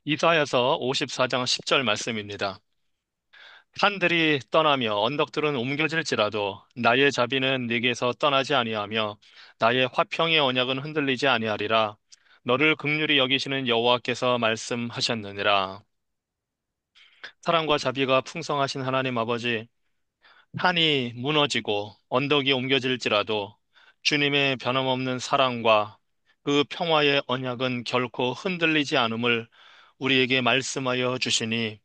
이사야서 54장 10절 말씀입니다. 산들이 떠나며 언덕들은 옮겨질지라도 나의 자비는 네게서 떠나지 아니하며 나의 화평의 언약은 흔들리지 아니하리라. 너를 긍휼히 여기시는 여호와께서 말씀하셨느니라. 사랑과 자비가 풍성하신 하나님 아버지, 산이 무너지고 언덕이 옮겨질지라도 주님의 변함없는 사랑과 그 평화의 언약은 결코 흔들리지 않음을 우리에게 말씀하여 주시니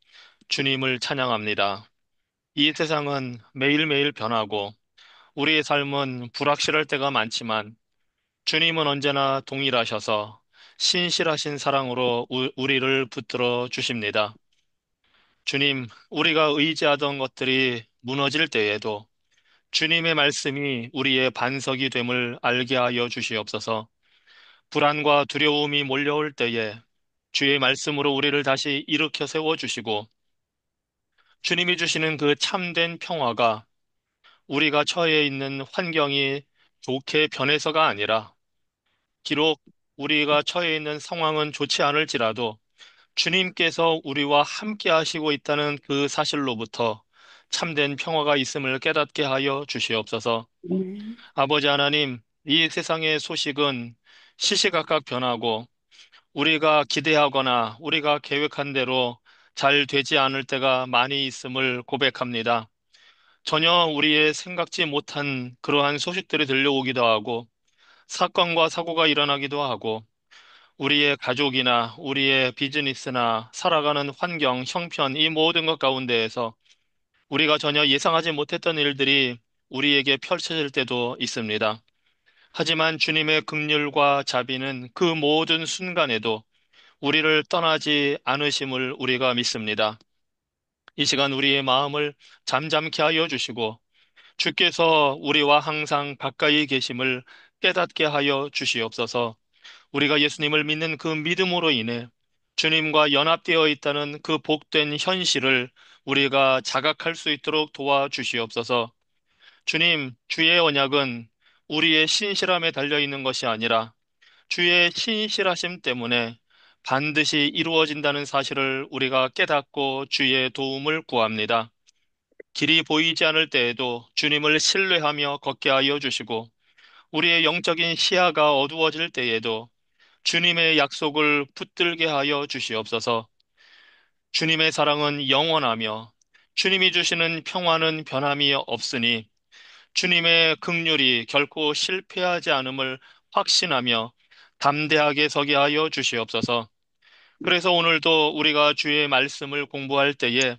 주님을 찬양합니다. 이 세상은 매일매일 변하고 우리의 삶은 불확실할 때가 많지만 주님은 언제나 동일하셔서 신실하신 사랑으로 우리를 붙들어 주십니다. 주님, 우리가 의지하던 것들이 무너질 때에도 주님의 말씀이 우리의 반석이 됨을 알게 하여 주시옵소서. 불안과 두려움이 몰려올 때에 주의 말씀으로 우리를 다시 일으켜 세워 주시고 주님이 주시는 그 참된 평화가 우리가 처해 있는 환경이 좋게 변해서가 아니라 비록 우리가 처해 있는 상황은 좋지 않을지라도 주님께서 우리와 함께 하시고 있다는 그 사실로부터 참된 평화가 있음을 깨닫게 하여 주시옵소서. 네. 아버지 하나님, 이 세상의 소식은 시시각각 변하고 우리가 기대하거나 우리가 계획한 대로 잘 되지 않을 때가 많이 있음을 고백합니다. 전혀 우리의 생각지 못한 그러한 소식들이 들려오기도 하고 사건과 사고가 일어나기도 하고 우리의 가족이나 우리의 비즈니스나 살아가는 환경, 형편, 이 모든 것 가운데에서 우리가 전혀 예상하지 못했던 일들이 우리에게 펼쳐질 때도 있습니다. 하지만 주님의 긍휼과 자비는 그 모든 순간에도 우리를 떠나지 않으심을 우리가 믿습니다. 이 시간 우리의 마음을 잠잠케 하여 주시고 주께서 우리와 항상 가까이 계심을 깨닫게 하여 주시옵소서. 우리가 예수님을 믿는 그 믿음으로 인해 주님과 연합되어 있다는 그 복된 현실을 우리가 자각할 수 있도록 도와주시옵소서. 주님, 주의 언약은 우리의 신실함에 달려 있는 것이 아니라 주의 신실하심 때문에 반드시 이루어진다는 사실을 우리가 깨닫고 주의 도움을 구합니다. 길이 보이지 않을 때에도 주님을 신뢰하며 걷게 하여 주시고 우리의 영적인 시야가 어두워질 때에도 주님의 약속을 붙들게 하여 주시옵소서. 주님의 사랑은 영원하며 주님이 주시는 평화는 변함이 없으니 주님의 긍휼이 결코 실패하지 않음을 확신하며 담대하게 서게 하여 주시옵소서. 그래서 오늘도 우리가 주의 말씀을 공부할 때에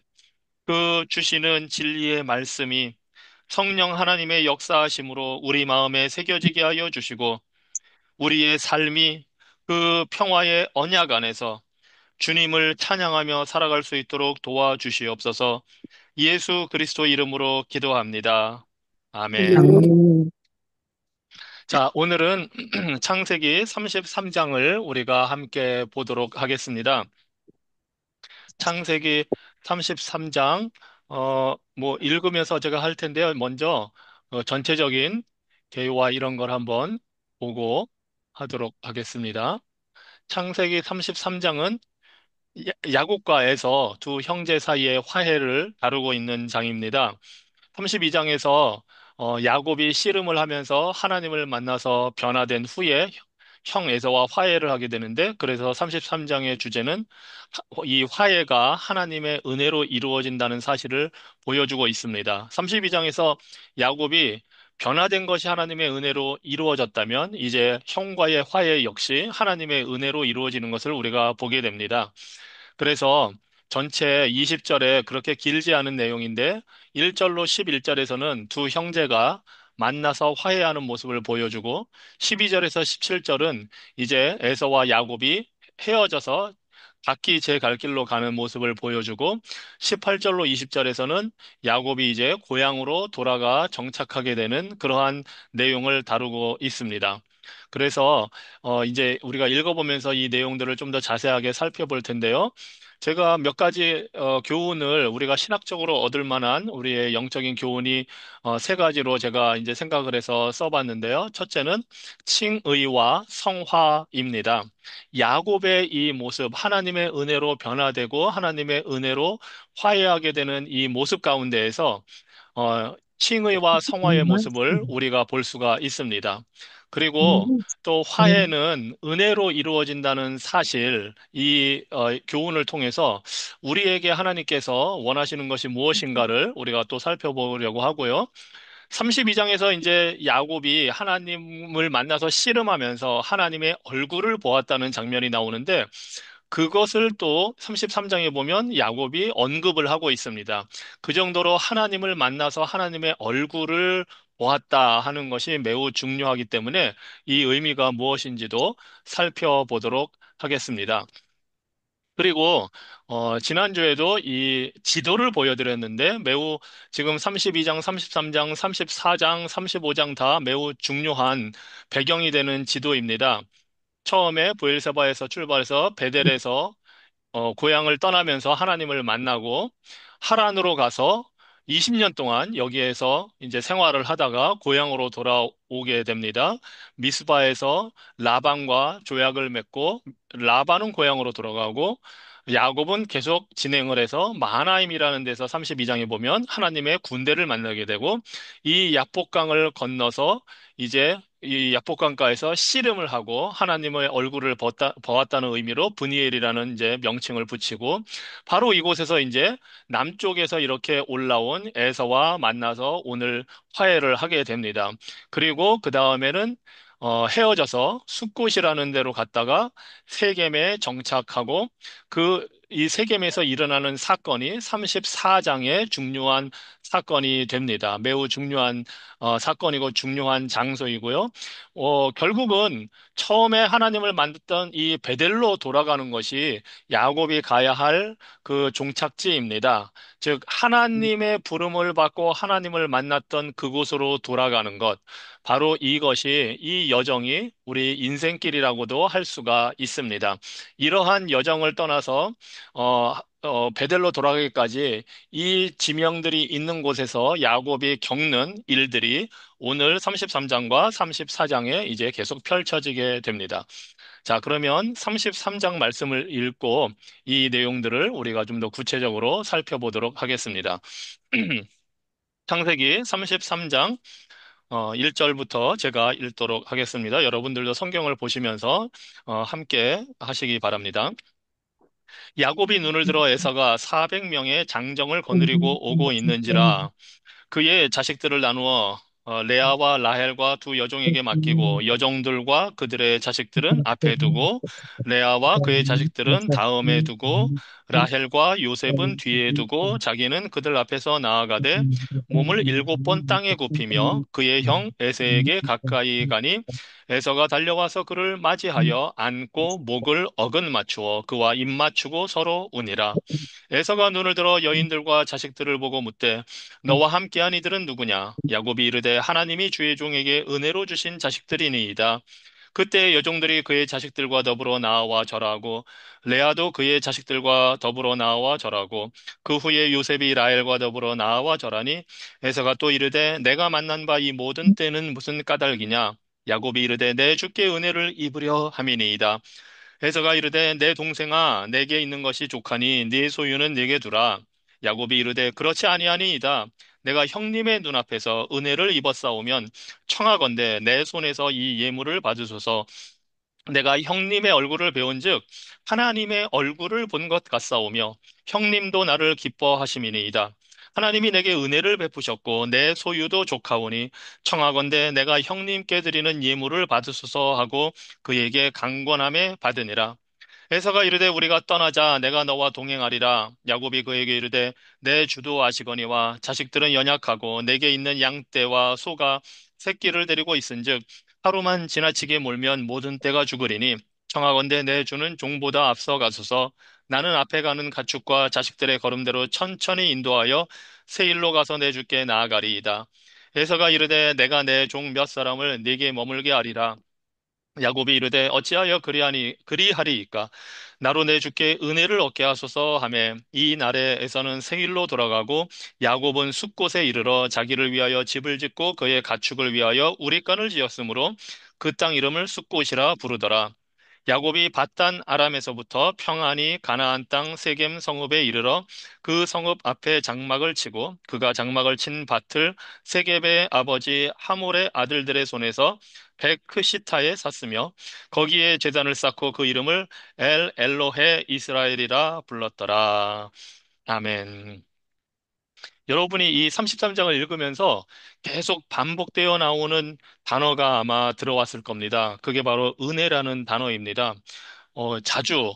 그 주시는 진리의 말씀이 성령 하나님의 역사하심으로 우리 마음에 새겨지게 하여 주시고 우리의 삶이 그 평화의 언약 안에서 주님을 찬양하며 살아갈 수 있도록 도와주시옵소서. 예수 그리스도 이름으로 기도합니다. 아멘. 아멘. 자, 오늘은 창세기 33장을 우리가 함께 보도록 하겠습니다. 창세기 33장, 읽으면서 제가 할 텐데요. 먼저, 전체적인 개요와 이런 걸 한번 보고 하도록 하겠습니다. 창세기 33장은 야곱과 에서 두 형제 사이의 화해를 다루고 있는 장입니다. 32장에서 야곱이 씨름을 하면서 하나님을 만나서 변화된 후에 형 에서와 화해를 하게 되는데 그래서 33장의 주제는 이 화해가 하나님의 은혜로 이루어진다는 사실을 보여주고 있습니다. 32장에서 야곱이 변화된 것이 하나님의 은혜로 이루어졌다면 이제 형과의 화해 역시 하나님의 은혜로 이루어지는 것을 우리가 보게 됩니다. 그래서 전체 20절에 그렇게 길지 않은 내용인데 1절로 11절에서는 두 형제가 만나서 화해하는 모습을 보여주고 12절에서 17절은 이제 에서와 야곱이 헤어져서 각기 제 갈 길로 가는 모습을 보여주고 18절로 20절에서는 야곱이 이제 고향으로 돌아가 정착하게 되는 그러한 내용을 다루고 있습니다. 그래서 이제 우리가 읽어보면서 이 내용들을 좀 더 자세하게 살펴볼 텐데요. 제가 몇 가지 교훈을 우리가 신학적으로 얻을 만한 우리의 영적인 교훈이 세 가지로 제가 이제 생각을 해서 써봤는데요. 첫째는 칭의와 성화입니다. 야곱의 이 모습, 하나님의 은혜로 변화되고 하나님의 은혜로 화해하게 되는 이 모습 가운데에서 칭의와 성화의 모습을 우리가 볼 수가 있습니다. 그리고 또 화해는 은혜로 이루어진다는 사실, 이 교훈을 통해서 우리에게 하나님께서 원하시는 것이 무엇인가를 우리가 또 살펴보려고 하고요. 32장에서 이제 야곱이 하나님을 만나서 씨름하면서 하나님의 얼굴을 보았다는 장면이 나오는데 그것을 또 33장에 보면 야곱이 언급을 하고 있습니다. 그 정도로 하나님을 만나서 하나님의 얼굴을 보았다 하는 것이 매우 중요하기 때문에 이 의미가 무엇인지도 살펴보도록 하겠습니다. 그리고 지난주에도 이 지도를 보여드렸는데 매우 지금 32장, 33장, 34장, 35장 다 매우 중요한 배경이 되는 지도입니다. 처음에 브엘세바에서 출발해서 베델에서 고향을 떠나면서 하나님을 만나고 하란으로 가서 20년 동안 여기에서 이제 생활을 하다가 고향으로 돌아오게 됩니다. 미스바에서 라반과 조약을 맺고 라반은 고향으로 돌아가고 야곱은 계속 진행을 해서 마하나임이라는 데서 32장에 보면 하나님의 군대를 만나게 되고 이 야복강을 건너서 이제 이 야복강가에서 씨름을 하고 하나님의 얼굴을 보았다는 의미로 브니엘이라는 이제 명칭을 붙이고 바로 이곳에서 이제 남쪽에서 이렇게 올라온 에서와 만나서 오늘 화해를 하게 됩니다. 그리고 그 다음에는 헤어져서 숫곳이라는 데로 갔다가 세겜에 정착하고 이 세겜에서 일어나는 사건이 34장의 중요한 사건이 됩니다. 매우 중요한 사건이고 중요한 장소이고요. 결국은 처음에 하나님을 만났던 이 베델로 돌아가는 것이 야곱이 가야 할 그 종착지입니다. 즉, 하나님의 부름을 받고 하나님을 만났던 그곳으로 돌아가는 것. 바로 이것이 이 여정이 우리 인생길이라고도 할 수가 있습니다. 이러한 여정을 떠나서 베델로 돌아가기까지 이 지명들이 있는 곳에서 야곱이 겪는 일들이 오늘 33장과 34장에 이제 계속 펼쳐지게 됩니다. 자, 그러면 33장 말씀을 읽고 이 내용들을 우리가 좀 더 구체적으로 살펴보도록 하겠습니다. 창세기 33장 1절부터 제가 읽도록 하겠습니다. 여러분들도 성경을 보시면서 함께 하시기 바랍니다. 야곱이 눈을 들어 에서가 400명의 장정을 거느리고 오고 있는지라 그의 자식들을 나누어 레아와 라헬과 두 여종에게 맡기고 여종들과 그들의 자식들은 앞에 두고 레아와 그의 자식들은 다음에 두고 라헬과 요셉은 뒤에 두고 자기는 그들 앞에서 나아가되 몸을 7번 땅에 굽히며 그의 형 에세에게 가까이 가니 에서가 달려와서 그를 맞이하여 안고 목을 어긋 맞추어 그와 입 맞추고 서로 우니라. 에서가 눈을 들어 여인들과 자식들을 보고 묻되 너와 함께한 이들은 누구냐? 야곱이 이르되 하나님이 주의 종에게 은혜로 주신 자식들이니이다. 그때 여종들이 그의 자식들과 더불어 나와 절하고 레아도 그의 자식들과 더불어 나와 절하고 그 후에 요셉이 라헬과 더불어 나와 절하니 에서가 또 이르되 내가 만난 바 이 모든 때는 무슨 까닭이냐? 야곱이 이르되 내 주께 은혜를 입으려 함이니이다. 에서가 이르되 내 동생아 내게 있는 것이 족하니 네 소유는 내게 두라. 야곱이 이르되 그렇지 아니하니이다. 내가 형님의 눈앞에서 은혜를 입었사오면 청하건대 내 손에서 이 예물을 받으소서. 내가 형님의 얼굴을 배운즉 하나님의 얼굴을 본 것 같사오며 형님도 나를 기뻐하심이니이다. 하나님이 내게 은혜를 베푸셨고 내 소유도 족하오니 청하건대 내가 형님께 드리는 예물을 받으소서 하고 그에게 강권함에 받으니라. 에서가 이르되 우리가 떠나자 내가 너와 동행하리라. 야곱이 그에게 이르되 내 주도 아시거니와 자식들은 연약하고 내게 있는 양떼와 소가 새끼를 데리고 있은즉 하루만 지나치게 몰면 모든 떼가 죽으리니 청하건대 내 주는 종보다 앞서 가소서. 나는 앞에 가는 가축과 자식들의 걸음대로 천천히 인도하여 세일로 가서 내 주께 나아가리이다. 에서가 이르되 내가 내 종 몇 사람을 네게 머물게 하리라. 야곱이 이르되 어찌하여 그리하리이까 나로 내 주께 은혜를 얻게 하소서 하매 이 날에서는 생일로 돌아가고 야곱은 숫곳에 이르러 자기를 위하여 집을 짓고 그의 가축을 위하여 우릿간을 지었으므로 그 땅 이름을 숫곳이라 부르더라. 야곱이 밧단 아람에서부터 평안히 가나안 땅 세겜 성읍에 이르러 그 성읍 앞에 장막을 치고 그가 장막을 친 밭을 세겜의 아버지 하몰의 아들들의 손에서 백크시타에 샀으며 거기에 제단을 쌓고 그 이름을 엘 엘로헤 이스라엘이라 불렀더라. 아멘. 여러분이 이 33장을 읽으면서 계속 반복되어 나오는 단어가 아마 들어왔을 겁니다. 그게 바로 은혜라는 단어입니다. 자주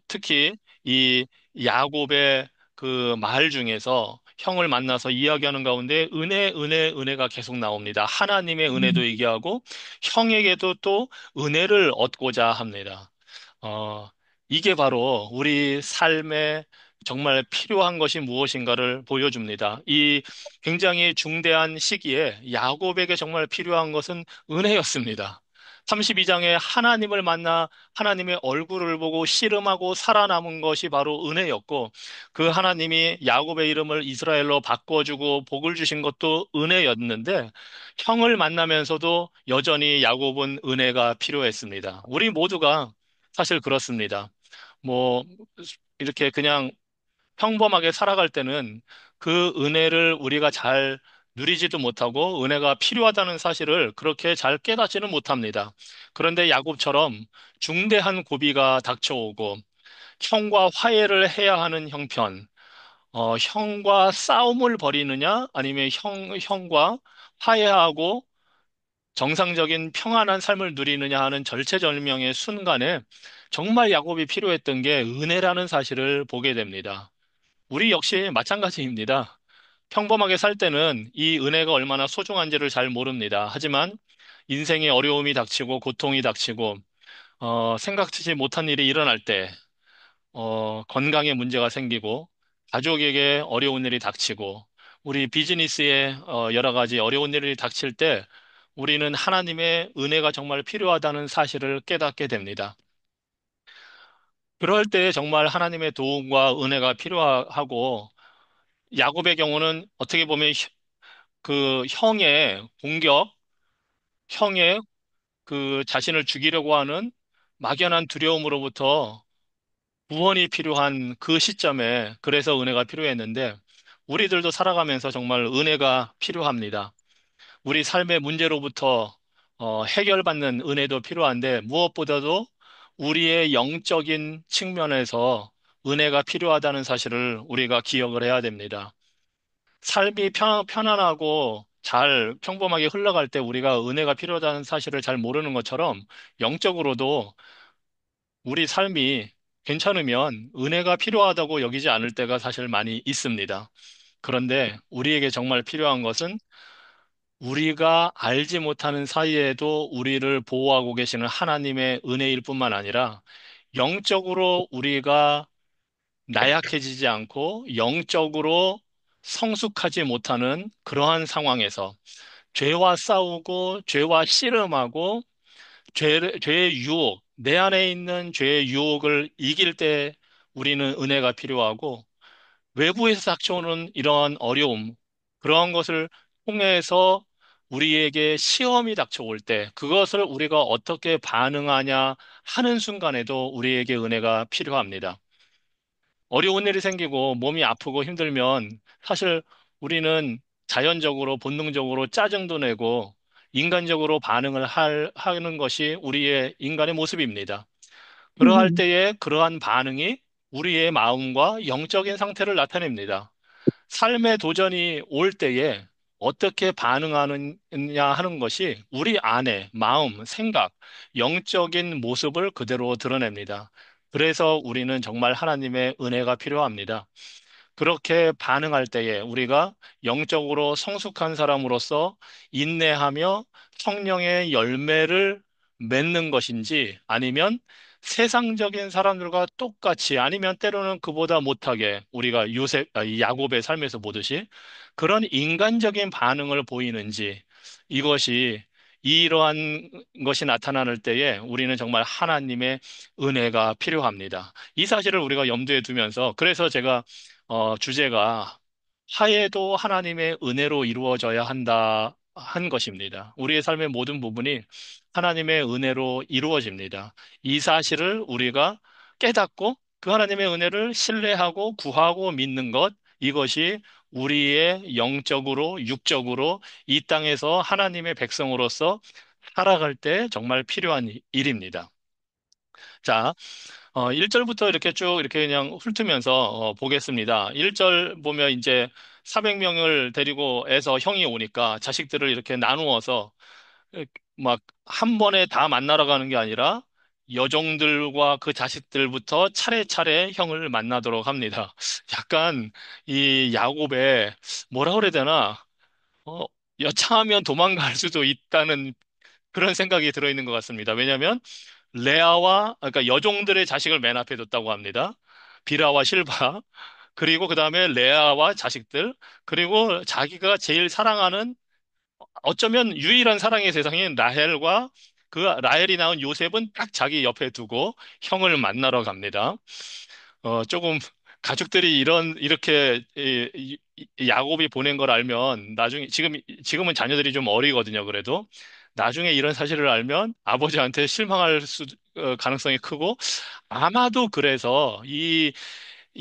특히 이 야곱의 그 말 중에서 형을 만나서 이야기하는 가운데 은혜가 계속 나옵니다. 하나님의 은혜도 얘기하고 형에게도 또 은혜를 얻고자 합니다. 어, 이게 바로 우리 삶에 정말 필요한 것이 무엇인가를 보여줍니다. 이 굉장히 중대한 시기에 야곱에게 정말 필요한 것은 은혜였습니다. 32장에 하나님을 만나 하나님의 얼굴을 보고 씨름하고 살아남은 것이 바로 은혜였고 그 하나님이 야곱의 이름을 이스라엘로 바꿔주고 복을 주신 것도 은혜였는데 형을 만나면서도 여전히 야곱은 은혜가 필요했습니다. 우리 모두가 사실 그렇습니다. 뭐, 이렇게 그냥 평범하게 살아갈 때는 그 은혜를 우리가 잘 누리지도 못하고 은혜가 필요하다는 사실을 그렇게 잘 깨닫지는 못합니다. 그런데 야곱처럼 중대한 고비가 닥쳐오고 형과 화해를 해야 하는 형편, 형과 싸움을 벌이느냐 아니면 형과 화해하고 정상적인 평안한 삶을 누리느냐 하는 절체절명의 순간에 정말 야곱이 필요했던 게 은혜라는 사실을 보게 됩니다. 우리 역시 마찬가지입니다. 평범하게 살 때는 이 은혜가 얼마나 소중한지를 잘 모릅니다. 하지만 인생에 어려움이 닥치고 고통이 닥치고 생각지 못한 일이 일어날 때 건강에 문제가 생기고 가족에게 어려운 일이 닥치고 우리 비즈니스에 여러 가지 어려운 일이 닥칠 때 우리는 하나님의 은혜가 정말 필요하다는 사실을 깨닫게 됩니다. 그럴 때 정말 하나님의 도움과 은혜가 필요하고 야곱의 경우는 어떻게 보면 그 형의 공격, 형의 그 자신을 죽이려고 하는 막연한 두려움으로부터 구원이 필요한 그 시점에 그래서 은혜가 필요했는데 우리들도 살아가면서 정말 은혜가 필요합니다. 우리 삶의 문제로부터 해결받는 은혜도 필요한데 무엇보다도 우리의 영적인 측면에서 은혜가 필요하다는 사실을 우리가 기억을 해야 됩니다. 삶이 편안하고 잘 평범하게 흘러갈 때 우리가 은혜가 필요하다는 사실을 잘 모르는 것처럼 영적으로도 우리 삶이 괜찮으면 은혜가 필요하다고 여기지 않을 때가 사실 많이 있습니다. 그런데 우리에게 정말 필요한 것은 우리가 알지 못하는 사이에도 우리를 보호하고 계시는 하나님의 은혜일 뿐만 아니라 영적으로 우리가 나약해지지 않고 영적으로 성숙하지 못하는 그러한 상황에서 죄와 싸우고 죄와 씨름하고 죄의 유혹, 내 안에 있는 죄의 유혹을 이길 때 우리는 은혜가 필요하고 외부에서 닥쳐오는 이러한 어려움, 그러한 것을 통해서 우리에게 시험이 닥쳐올 때 그것을 우리가 어떻게 반응하냐 하는 순간에도 우리에게 은혜가 필요합니다. 어려운 일이 생기고 몸이 아프고 힘들면 사실 우리는 자연적으로 본능적으로 짜증도 내고 인간적으로 하는 것이 우리의 인간의 모습입니다. 그러할 음, 때에 그러한 반응이 우리의 마음과 영적인 상태를 나타냅니다. 삶의 도전이 올 때에 어떻게 반응하느냐 하는 것이 우리 안에 마음, 생각, 영적인 모습을 그대로 드러냅니다. 그래서 우리는 정말 하나님의 은혜가 필요합니다. 그렇게 반응할 때에 우리가 영적으로 성숙한 사람으로서 인내하며 성령의 열매를 맺는 것인지 아니면 세상적인 사람들과 똑같이 아니면 때로는 그보다 못하게 우리가 이 야곱의 삶에서 보듯이 그런 인간적인 반응을 보이는지 이것이 이러한 것이 나타나는 때에 우리는 정말 하나님의 은혜가 필요합니다. 이 사실을 우리가 염두에 두면서 그래서 제가 주제가 화해도 하나님의 은혜로 이루어져야 한다 한 것입니다. 우리의 삶의 모든 부분이 하나님의 은혜로 이루어집니다. 이 사실을 우리가 깨닫고 그 하나님의 은혜를 신뢰하고 구하고 믿는 것, 이것이 우리의 영적으로, 육적으로 이 땅에서 하나님의 백성으로서 살아갈 때 정말 필요한 일입니다. 자, 1절부터 이렇게 쭉 이렇게 그냥 훑으면서 보겠습니다. 1절 보면 이제 400명을 데리고 해서 형이 오니까 자식들을 이렇게 나누어서 막 한 번에 다 만나러 가는 게 아니라 여종들과 그 자식들부터 차례차례 형을 만나도록 합니다. 약간 이 야곱의 뭐라 그래야 되나? 어, 여차하면 도망갈 수도 있다는 그런 생각이 들어있는 것 같습니다. 왜냐하면 그러니까 여종들의 자식을 맨 앞에 뒀다고 합니다. 비라와 실바, 그리고 그 다음에 레아와 자식들, 그리고 자기가 제일 사랑하는 어쩌면 유일한 사랑의 세상인 라헬과 그 라헬이 낳은 요셉은 딱 자기 옆에 두고 형을 만나러 갑니다. 조금 가족들이 이렇게 야곱이 보낸 걸 알면 나중에 지금은 자녀들이 좀 어리거든요. 그래도 나중에 이런 사실을 알면 아버지한테 실망할 가능성이 크고 아마도 그래서 이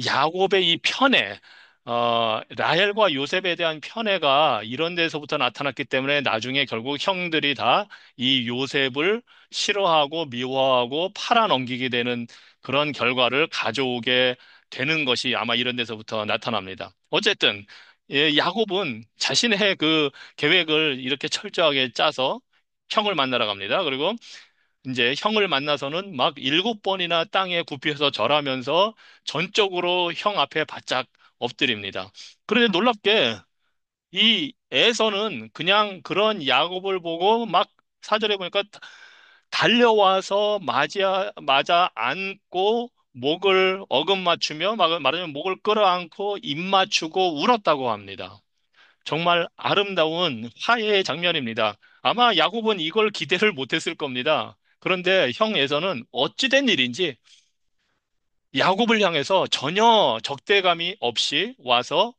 야곱의 이 편애, 라헬과 요셉에 대한 편애가 이런 데서부터 나타났기 때문에 나중에 결국 형들이 다 이 요셉을 싫어하고 미워하고 팔아넘기게 되는 그런 결과를 가져오게 되는 것이 아마 이런 데서부터 나타납니다. 어쨌든, 야곱은 자신의 그 계획을 이렇게 철저하게 짜서 형을 만나러 갑니다. 그리고 이제 형을 만나서는 막 7번이나 땅에 굽혀서 절하면서 전적으로 형 앞에 바짝 엎드립니다. 그런데 놀랍게 이 에서는 그냥 그런 야곱을 보고 막 사절에 보니까 달려와서 맞아 안고 목을 어금맞추며 말하자면 목을 끌어안고 입 맞추고 울었다고 합니다. 정말 아름다운 화해의 장면입니다. 아마 야곱은 이걸 기대를 못했을 겁니다. 그런데 형 에서는 어찌된 일인지 야곱을 향해서 전혀 적대감이 없이 와서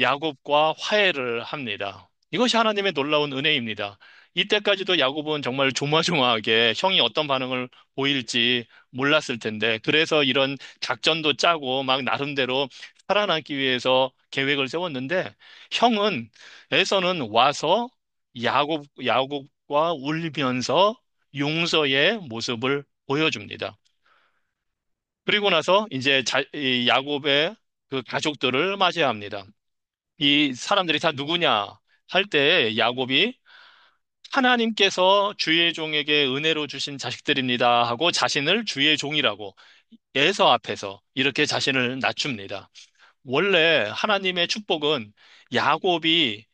야곱과 화해를 합니다. 이것이 하나님의 놀라운 은혜입니다. 이때까지도 야곱은 정말 조마조마하게 형이 어떤 반응을 보일지 몰랐을 텐데, 그래서 이런 작전도 짜고 막 나름대로 살아남기 위해서 계획을 세웠는데, 에서는 와서 야곱과 울면서 용서의 모습을 보여줍니다. 그리고 나서 이제 이 야곱의 그 가족들을 맞이합니다. 이 사람들이 다 누구냐 할 때 야곱이 하나님께서 주의 종에게 은혜로 주신 자식들입니다 하고 자신을 주의 종이라고 예서 앞에서 이렇게 자신을 낮춥니다. 원래 하나님의 축복은 야곱이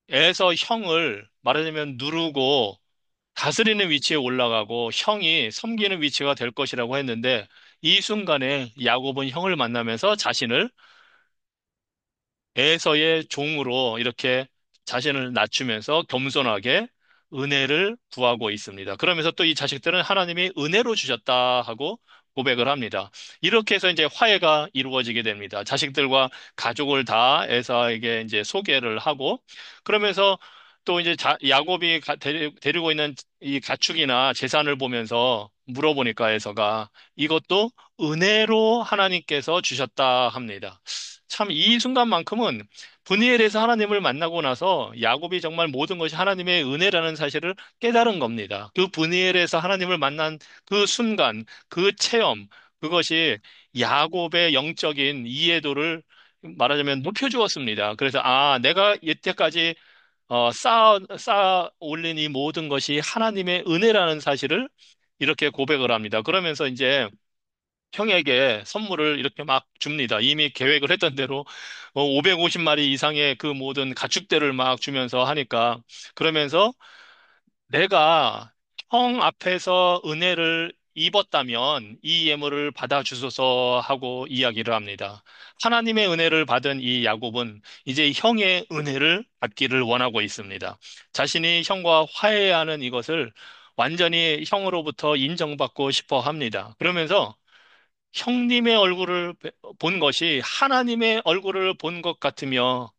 에서 형을 말하자면 누르고 다스리는 위치에 올라가고 형이 섬기는 위치가 될 것이라고 했는데 이 순간에 야곱은 형을 만나면서 자신을 에서의 종으로 이렇게 자신을 낮추면서 겸손하게 은혜를 구하고 있습니다. 그러면서 또 이 자식들은 하나님이 은혜로 주셨다 하고 고백을 합니다. 이렇게 해서 이제 화해가 이루어지게 됩니다. 자식들과 가족을 다 에서에게 이제 소개를 하고 그러면서 또 이제 야곱이 데리고 있는 이 가축이나 재산을 보면서 물어보니까 에서가 이것도 은혜로 하나님께서 주셨다 합니다. 참 이 순간만큼은 분이엘에서 하나님을 만나고 나서 야곱이 정말 모든 것이 하나님의 은혜라는 사실을 깨달은 겁니다. 그 분이엘에서 하나님을 만난 그 순간, 그 체험, 그것이 야곱의 영적인 이해도를 말하자면 높여주었습니다. 그래서 내가 여태까지 쌓아 올린 이 모든 것이 하나님의 은혜라는 사실을 이렇게 고백을 합니다. 그러면서 이제 형에게 선물을 이렇게 막 줍니다. 이미 계획을 했던 대로 550마리 이상의 그 모든 가축대를 막 주면서 하니까 그러면서 내가 형 앞에서 은혜를 입었다면 이 예물을 받아주소서 하고 이야기를 합니다. 하나님의 은혜를 받은 이 야곱은 이제 형의 은혜를 받기를 원하고 있습니다. 자신이 형과 화해하는 이것을 완전히 형으로부터 인정받고 싶어 합니다. 그러면서 형님의 얼굴을 본 것이 하나님의 얼굴을 본 것 같으며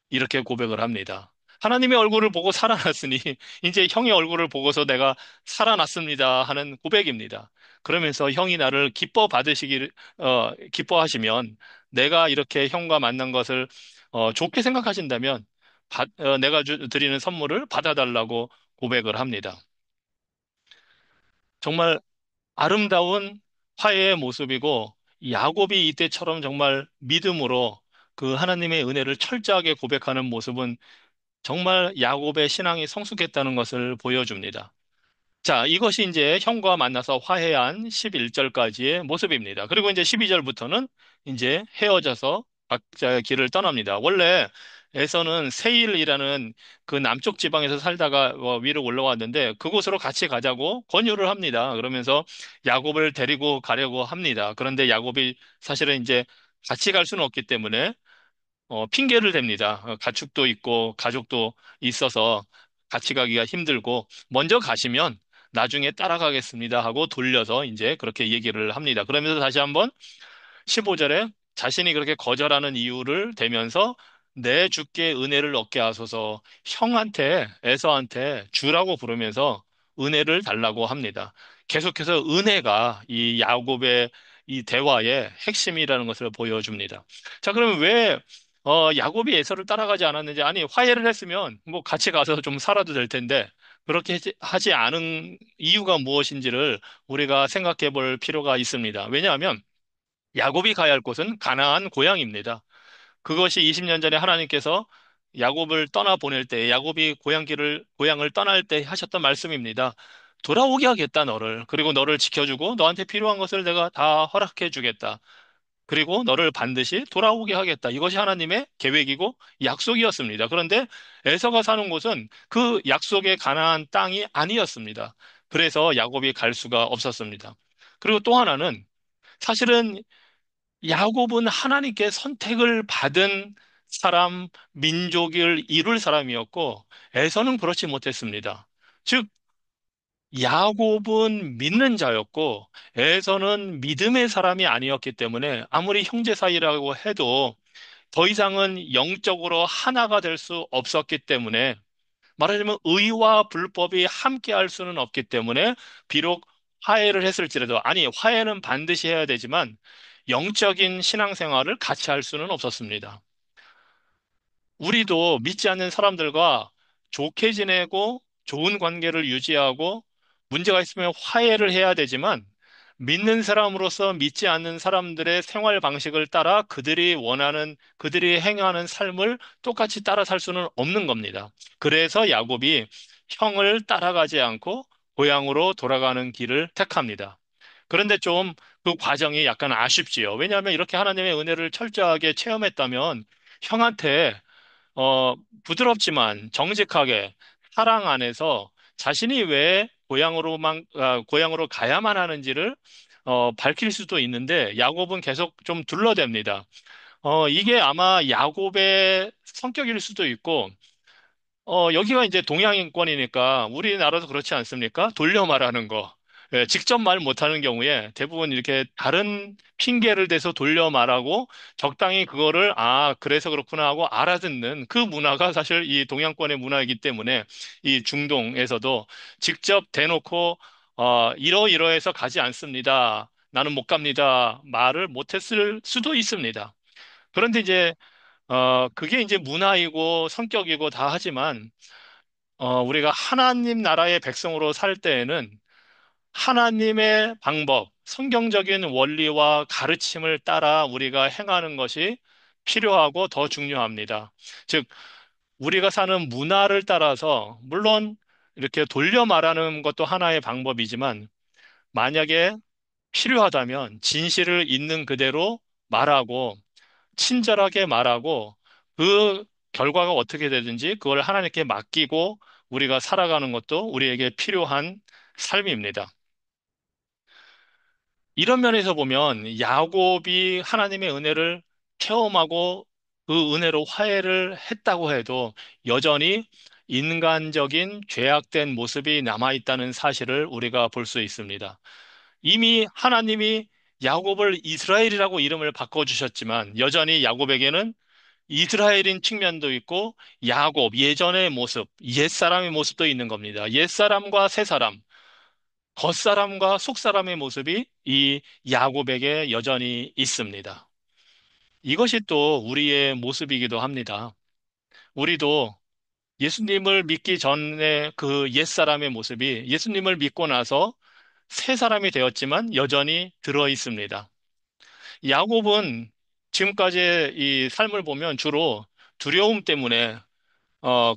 이렇게 고백을 합니다. 하나님의 얼굴을 보고 살아났으니 이제 형의 얼굴을 보고서 내가 살아났습니다 하는 고백입니다. 그러면서 형이 나를 기뻐하시면 내가 이렇게 형과 만난 것을 좋게 생각하신다면 내가 드리는 선물을 받아달라고 고백을 합니다. 정말 아름다운 화해의 모습이고 야곱이 이때처럼 정말 믿음으로 그 하나님의 은혜를 철저하게 고백하는 모습은 정말 야곱의 신앙이 성숙했다는 것을 보여줍니다. 자, 이것이 이제 형과 만나서 화해한 11절까지의 모습입니다. 그리고 이제 12절부터는 이제 헤어져서 각자의 길을 떠납니다. 원래 에서는 세일이라는 그 남쪽 지방에서 살다가 위로 올라왔는데 그곳으로 같이 가자고 권유를 합니다. 그러면서 야곱을 데리고 가려고 합니다. 그런데 야곱이 사실은 이제 같이 갈 수는 없기 때문에 핑계를 댑니다. 가축도 있고 가족도 있어서 같이 가기가 힘들고 먼저 가시면 나중에 따라가겠습니다 하고 돌려서 이제 그렇게 얘기를 합니다. 그러면서 다시 한번 15절에 자신이 그렇게 거절하는 이유를 대면서 내 주께 은혜를 얻게 하소서 형한테 에서한테 주라고 부르면서 은혜를 달라고 합니다. 계속해서 은혜가 이 야곱의 이 대화의 핵심이라는 것을 보여줍니다. 자, 그러면 왜 야곱이 에서를 따라가지 않았는지 아니 화해를 했으면 뭐 같이 가서 좀 살아도 될 텐데 그렇게 하지 않은 이유가 무엇인지를 우리가 생각해 볼 필요가 있습니다. 왜냐하면 야곱이 가야 할 곳은 가나안 고향입니다. 그것이 20년 전에 하나님께서 야곱을 떠나 보낼 때, 야곱이 고향을 떠날 때 하셨던 말씀입니다. 돌아오게 하겠다, 너를. 그리고 너를 지켜주고 너한테 필요한 것을 내가 다 허락해 주겠다. 그리고 너를 반드시 돌아오게 하겠다. 이것이 하나님의 계획이고 약속이었습니다. 그런데 에서가 사는 곳은 그 약속의 가나안 땅이 아니었습니다. 그래서 야곱이 갈 수가 없었습니다. 그리고 또 하나는 사실은 야곱은 하나님께 선택을 받은 사람, 민족을 이룰 사람이었고, 에서는 그렇지 못했습니다. 즉, 야곱은 믿는 자였고, 에서는 믿음의 사람이 아니었기 때문에 아무리 형제 사이라고 해도 더 이상은 영적으로 하나가 될 수 없었기 때문에 말하자면 의와 불법이 함께 할 수는 없기 때문에 비록 화해를 했을지라도 아니 화해는 반드시 해야 되지만 영적인 신앙생활을 같이 할 수는 없었습니다. 우리도 믿지 않는 사람들과 좋게 지내고 좋은 관계를 유지하고 문제가 있으면 화해를 해야 되지만 믿는 사람으로서 믿지 않는 사람들의 생활 방식을 따라 그들이 행하는 삶을 똑같이 따라 살 수는 없는 겁니다. 그래서 야곱이 형을 따라가지 않고 고향으로 돌아가는 길을 택합니다. 그런데 좀 그 과정이 약간 아쉽지요. 왜냐하면 이렇게 하나님의 은혜를 철저하게 체험했다면 형한테 부드럽지만 정직하게 사랑 안에서 자신이 왜 고향으로 가야만 하는지를 밝힐 수도 있는데 야곱은 계속 좀 둘러댑니다. 이게 아마 야곱의 성격일 수도 있고 여기가 이제 동양인권이니까 우리나라도 그렇지 않습니까? 돌려 말하는 거. 예, 직접 말 못하는 경우에 대부분 이렇게 다른 핑계를 대서 돌려 말하고 적당히 그거를 그래서 그렇구나 하고 알아듣는 그 문화가 사실 이 동양권의 문화이기 때문에 이 중동에서도 직접 대놓고 이러이러해서 가지 않습니다. 나는 못 갑니다. 말을 못했을 수도 있습니다. 그런데 이제 그게 이제 문화이고 성격이고 다 하지만, 우리가 하나님 나라의 백성으로 살 때에는 하나님의 방법, 성경적인 원리와 가르침을 따라 우리가 행하는 것이 필요하고 더 중요합니다. 즉, 우리가 사는 문화를 따라서, 물론 이렇게 돌려 말하는 것도 하나의 방법이지만, 만약에 필요하다면 진실을 있는 그대로 말하고, 친절하게 말하고 그 결과가 어떻게 되든지 그걸 하나님께 맡기고 우리가 살아가는 것도 우리에게 필요한 삶입니다. 이런 면에서 보면 야곱이 하나님의 은혜를 체험하고 그 은혜로 화해를 했다고 해도 여전히 인간적인 죄악된 모습이 남아있다는 사실을 우리가 볼 수 있습니다. 이미 하나님이 야곱을 이스라엘이라고 이름을 바꿔주셨지만 여전히 야곱에게는 이스라엘인 측면도 있고 야곱, 예전의 모습, 옛사람의 모습도 있는 겁니다. 옛사람과 새사람, 겉사람과 속사람의 모습이 이 야곱에게 여전히 있습니다. 이것이 또 우리의 모습이기도 합니다. 우리도 예수님을 믿기 전에 그 옛사람의 모습이 예수님을 믿고 나서 새 사람이 되었지만 여전히 들어 있습니다. 야곱은 지금까지의 이 삶을 보면 주로 두려움 때문에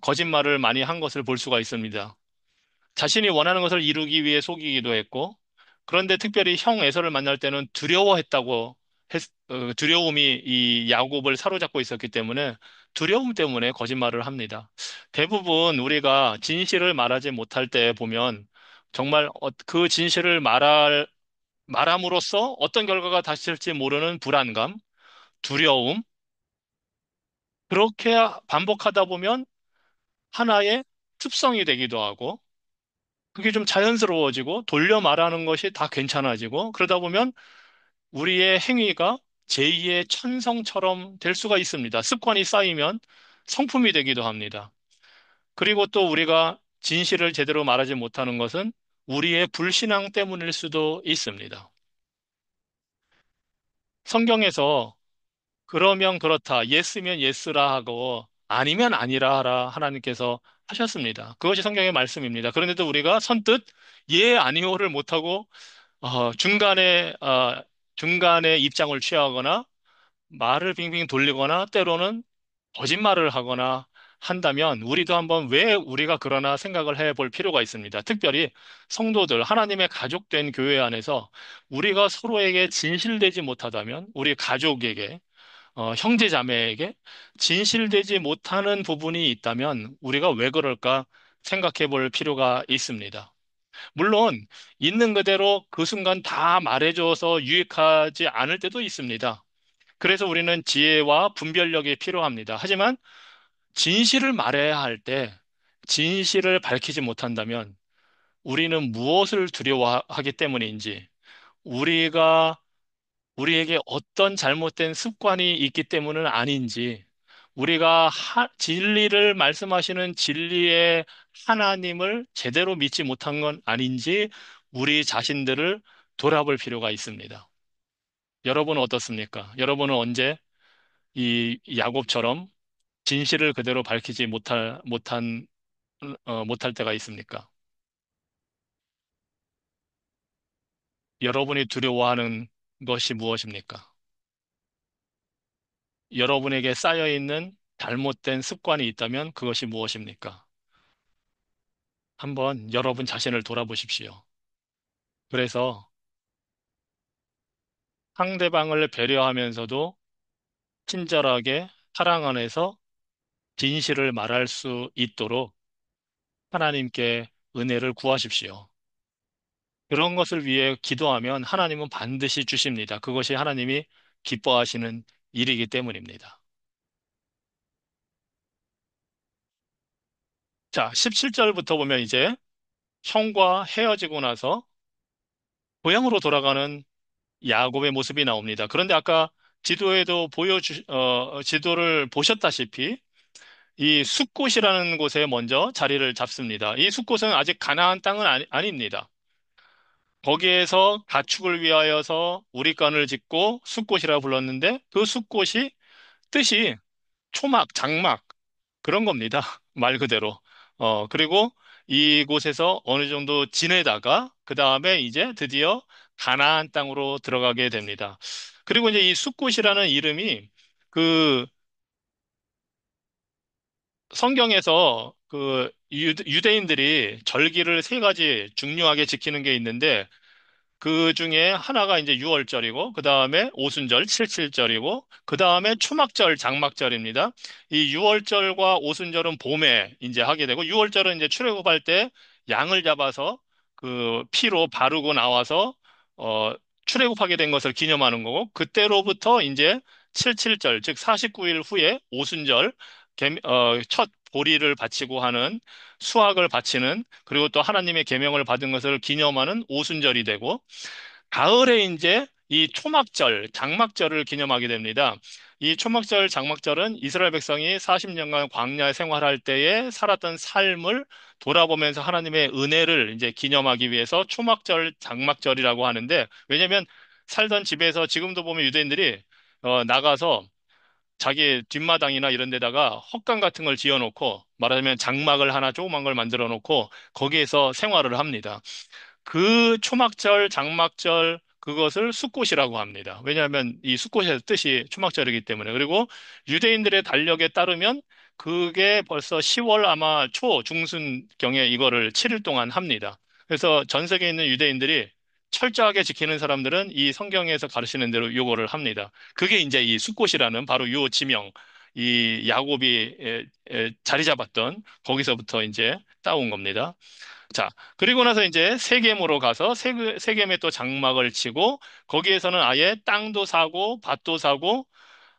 거짓말을 많이 한 것을 볼 수가 있습니다. 자신이 원하는 것을 이루기 위해 속이기도 했고, 그런데 특별히 형 에서를 만날 때는 두려워했다고 두려움이 이 야곱을 사로잡고 있었기 때문에 두려움 때문에 거짓말을 합니다. 대부분 우리가 진실을 말하지 못할 때 보면 정말 그 진실을 말함으로써 어떤 결과가 닥칠지 모르는 불안감, 두려움, 그렇게 반복하다 보면 하나의 습성이 되기도 하고, 그게 좀 자연스러워지고 돌려 말하는 것이 다 괜찮아지고 그러다 보면 우리의 행위가 제2의 천성처럼 될 수가 있습니다. 습관이 쌓이면 성품이 되기도 합니다. 그리고 또 우리가 진실을 제대로 말하지 못하는 것은 우리의 불신앙 때문일 수도 있습니다. 성경에서 그러면 그렇다, 예스면 예스라 하고 아니면 아니라 하라 하나님께서 하셨습니다. 그것이 성경의 말씀입니다. 그런데도 우리가 선뜻 예, 아니오를 못하고 중간에 입장을 취하거나 말을 빙빙 돌리거나 때로는 거짓말을 하거나 한다면 우리도 한번 왜 우리가 그러나 생각을 해볼 필요가 있습니다. 특별히 성도들, 하나님의 가족된 교회 안에서 우리가 서로에게 진실되지 못하다면 우리 가족에게, 형제 자매에게 진실되지 못하는 부분이 있다면 우리가 왜 그럴까 생각해 볼 필요가 있습니다. 물론 있는 그대로 그 순간 다 말해줘서 유익하지 않을 때도 있습니다. 그래서 우리는 지혜와 분별력이 필요합니다. 하지만 진실을 말해야 할 때 진실을 밝히지 못한다면 우리는 무엇을 두려워하기 때문인지, 우리가 우리에게 어떤 잘못된 습관이 있기 때문은 아닌지, 우리가 진리를 말씀하시는 진리의 하나님을 제대로 믿지 못한 건 아닌지, 우리 자신들을 돌아볼 필요가 있습니다. 여러분은 어떻습니까? 여러분은 언제 이 야곱처럼 진실을 그대로 밝히지 못할 때가 있습니까? 여러분이 두려워하는 것이 무엇입니까? 여러분에게 쌓여있는 잘못된 습관이 있다면 그것이 무엇입니까? 한번 여러분 자신을 돌아보십시오. 그래서 상대방을 배려하면서도 친절하게 사랑 안에서 진실을 말할 수 있도록 하나님께 은혜를 구하십시오. 그런 것을 위해 기도하면 하나님은 반드시 주십니다. 그것이 하나님이 기뻐하시는 일이기 때문입니다. 자, 17절부터 보면 이제 형과 헤어지고 나서 고향으로 돌아가는 야곱의 모습이 나옵니다. 그런데 아까 지도를 보셨다시피 이 숫곳이라는 곳에 먼저 자리를 잡습니다. 이 숫곳은 아직 가나안 땅은 아닙니다. 거기에서 가축을 위하여서 우리간을 짓고 숫곳이라 불렀는데 그 숫곳이 뜻이 초막, 장막 그런 겁니다. 말 그대로. 그리고 이곳에서 어느 정도 지내다가 그 다음에 이제 드디어 가나안 땅으로 들어가게 됩니다. 그리고 이제 이 숫곳이라는 이름이 그 성경에서 그 유대인들이 절기를 세 가지 중요하게 지키는 게 있는데 그 중에 하나가 이제 6월절이고, 그 다음에 오순절 77절이고, 그 다음에 추막절, 장막절입니다. 이 6월절과 오순절은 봄에 이제 하게 되고, 6월절은 이제 출애굽할 때 양을 잡아서 그 피로 바르고 나와서, 어, 출애굽하게 된 것을 기념하는 거고, 그때로부터 이제 77절, 즉 49일 후에 오순절, 첫 보리를 바치고 하는 수확을 바치는, 그리고 또 하나님의 계명을 받은 것을 기념하는 오순절이 되고, 가을에 이제 이 초막절, 장막절을 기념하게 됩니다. 이 초막절, 장막절은 이스라엘 백성이 40년간 광야 생활할 때에 살았던 삶을 돌아보면서 하나님의 은혜를 이제 기념하기 위해서 초막절, 장막절이라고 하는데, 왜냐면 살던 집에서 지금도 보면 유대인들이 나가서 자기 뒷마당이나 이런 데다가 헛강 같은 걸 지어놓고, 말하자면 장막을 하나 조그만 걸 만들어 놓고 거기에서 생활을 합니다. 그 초막절, 장막절, 그것을 숫꽃이라고 합니다. 왜냐하면 이 숫꽃의 뜻이 초막절이기 때문에. 그리고 유대인들의 달력에 따르면 그게 벌써 10월 아마 초, 중순경에 이거를 7일 동안 합니다. 그래서 전 세계에 있는 유대인들이 철저하게 지키는 사람들은 이 성경에서 가르치는 대로 요거를 합니다. 그게 이제 이 숫꽃이라는 바로 요 지명, 이 야곱이 자리 잡았던 거기서부터 이제 따온 겁니다. 자, 그리고 나서 이제 세겜으로 가서 세겜에 또 장막을 치고 거기에서는 아예 땅도 사고 밭도 사고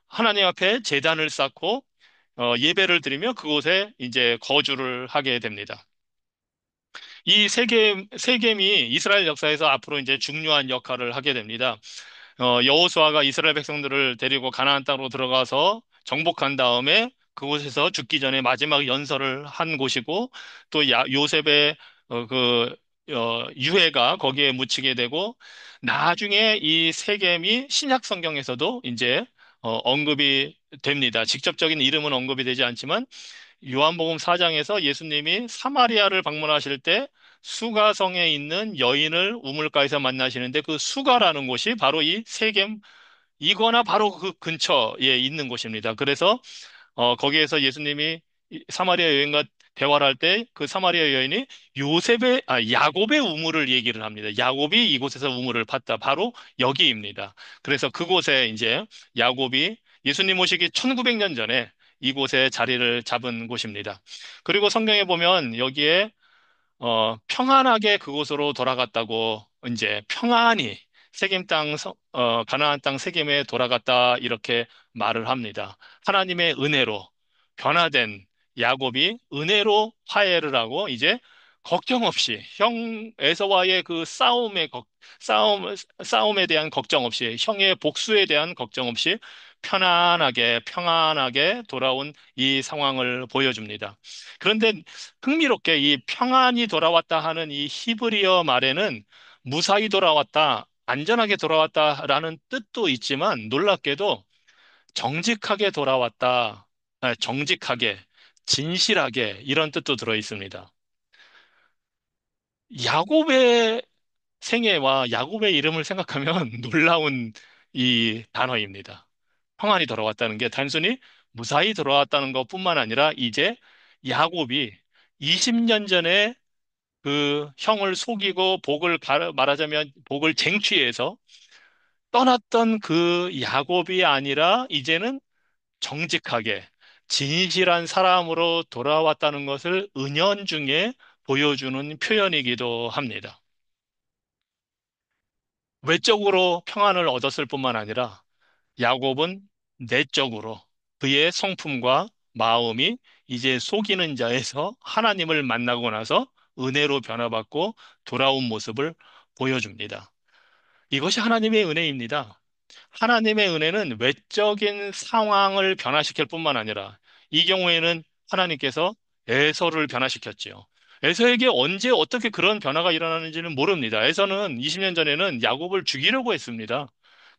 하나님 앞에 제단을 쌓고 예배를 드리며 그곳에 이제 거주를 하게 됩니다. 이 세겜이 이스라엘 역사에서 앞으로 이제 중요한 역할을 하게 됩니다. 여호수아가 이스라엘 백성들을 데리고 가나안 땅으로 들어가서 정복한 다음에 그곳에서 죽기 전에 마지막 연설을 한 곳이고 또 요셉의 유해가 거기에 묻히게 되고 나중에 이 세겜이 신약 성경에서도 이제 언급이 됩니다. 직접적인 이름은 언급이 되지 않지만 요한복음 4장에서 예수님이 사마리아를 방문하실 때 수가성에 있는 여인을 우물가에서 만나시는데 그 수가라는 곳이 바로 이 세겜 이거나 바로 그 근처에 있는 곳입니다. 그래서 거기에서 예수님이 사마리아 여인과 대화를 할 때 그 사마리아 여인이 야곱의 우물을 얘기를 합니다. 야곱이 이곳에서 우물을 팠다. 바로 여기입니다. 그래서 그곳에 이제 야곱이 예수님 오시기 1900년 전에 이곳에 자리를 잡은 곳입니다. 그리고 성경에 보면 여기에 평안하게 그곳으로 돌아갔다고 이제 평안히 가나안 땅 세겜에 돌아갔다 이렇게 말을 합니다. 하나님의 은혜로 변화된 야곱이 은혜로 화해를 하고 이제 걱정 없이 형 에서와의 그 싸움에 대한 걱정 없이 형의 복수에 대한 걱정 없이 편안하게 평안하게 돌아온 이 상황을 보여줍니다. 그런데 흥미롭게 이 평안이 돌아왔다 하는 이 히브리어 말에는 무사히 돌아왔다, 안전하게 돌아왔다라는 뜻도 있지만 놀랍게도 정직하게 돌아왔다, 정직하게, 진실하게 이런 뜻도 들어 있습니다. 야곱의 생애와 야곱의 이름을 생각하면 놀라운 이 단어입니다. 평안이 돌아왔다는 게 단순히 무사히 돌아왔다는 것뿐만 아니라 이제 야곱이 20년 전에 그 형을 속이고 말하자면 복을 쟁취해서 떠났던 그 야곱이 아니라 이제는 정직하게 진실한 사람으로 돌아왔다는 것을 은연중에 보여주는 표현이기도 합니다. 외적으로 평안을 얻었을 뿐만 아니라 야곱은 내적으로 그의 성품과 마음이 이제 속이는 자에서 하나님을 만나고 나서 은혜로 변화받고 돌아온 모습을 보여줍니다. 이것이 하나님의 은혜입니다. 하나님의 은혜는 외적인 상황을 변화시킬 뿐만 아니라 이 경우에는 하나님께서 에서를 변화시켰지요. 에서에게 언제 어떻게 그런 변화가 일어나는지는 모릅니다. 에서는 20년 전에는 야곱을 죽이려고 했습니다.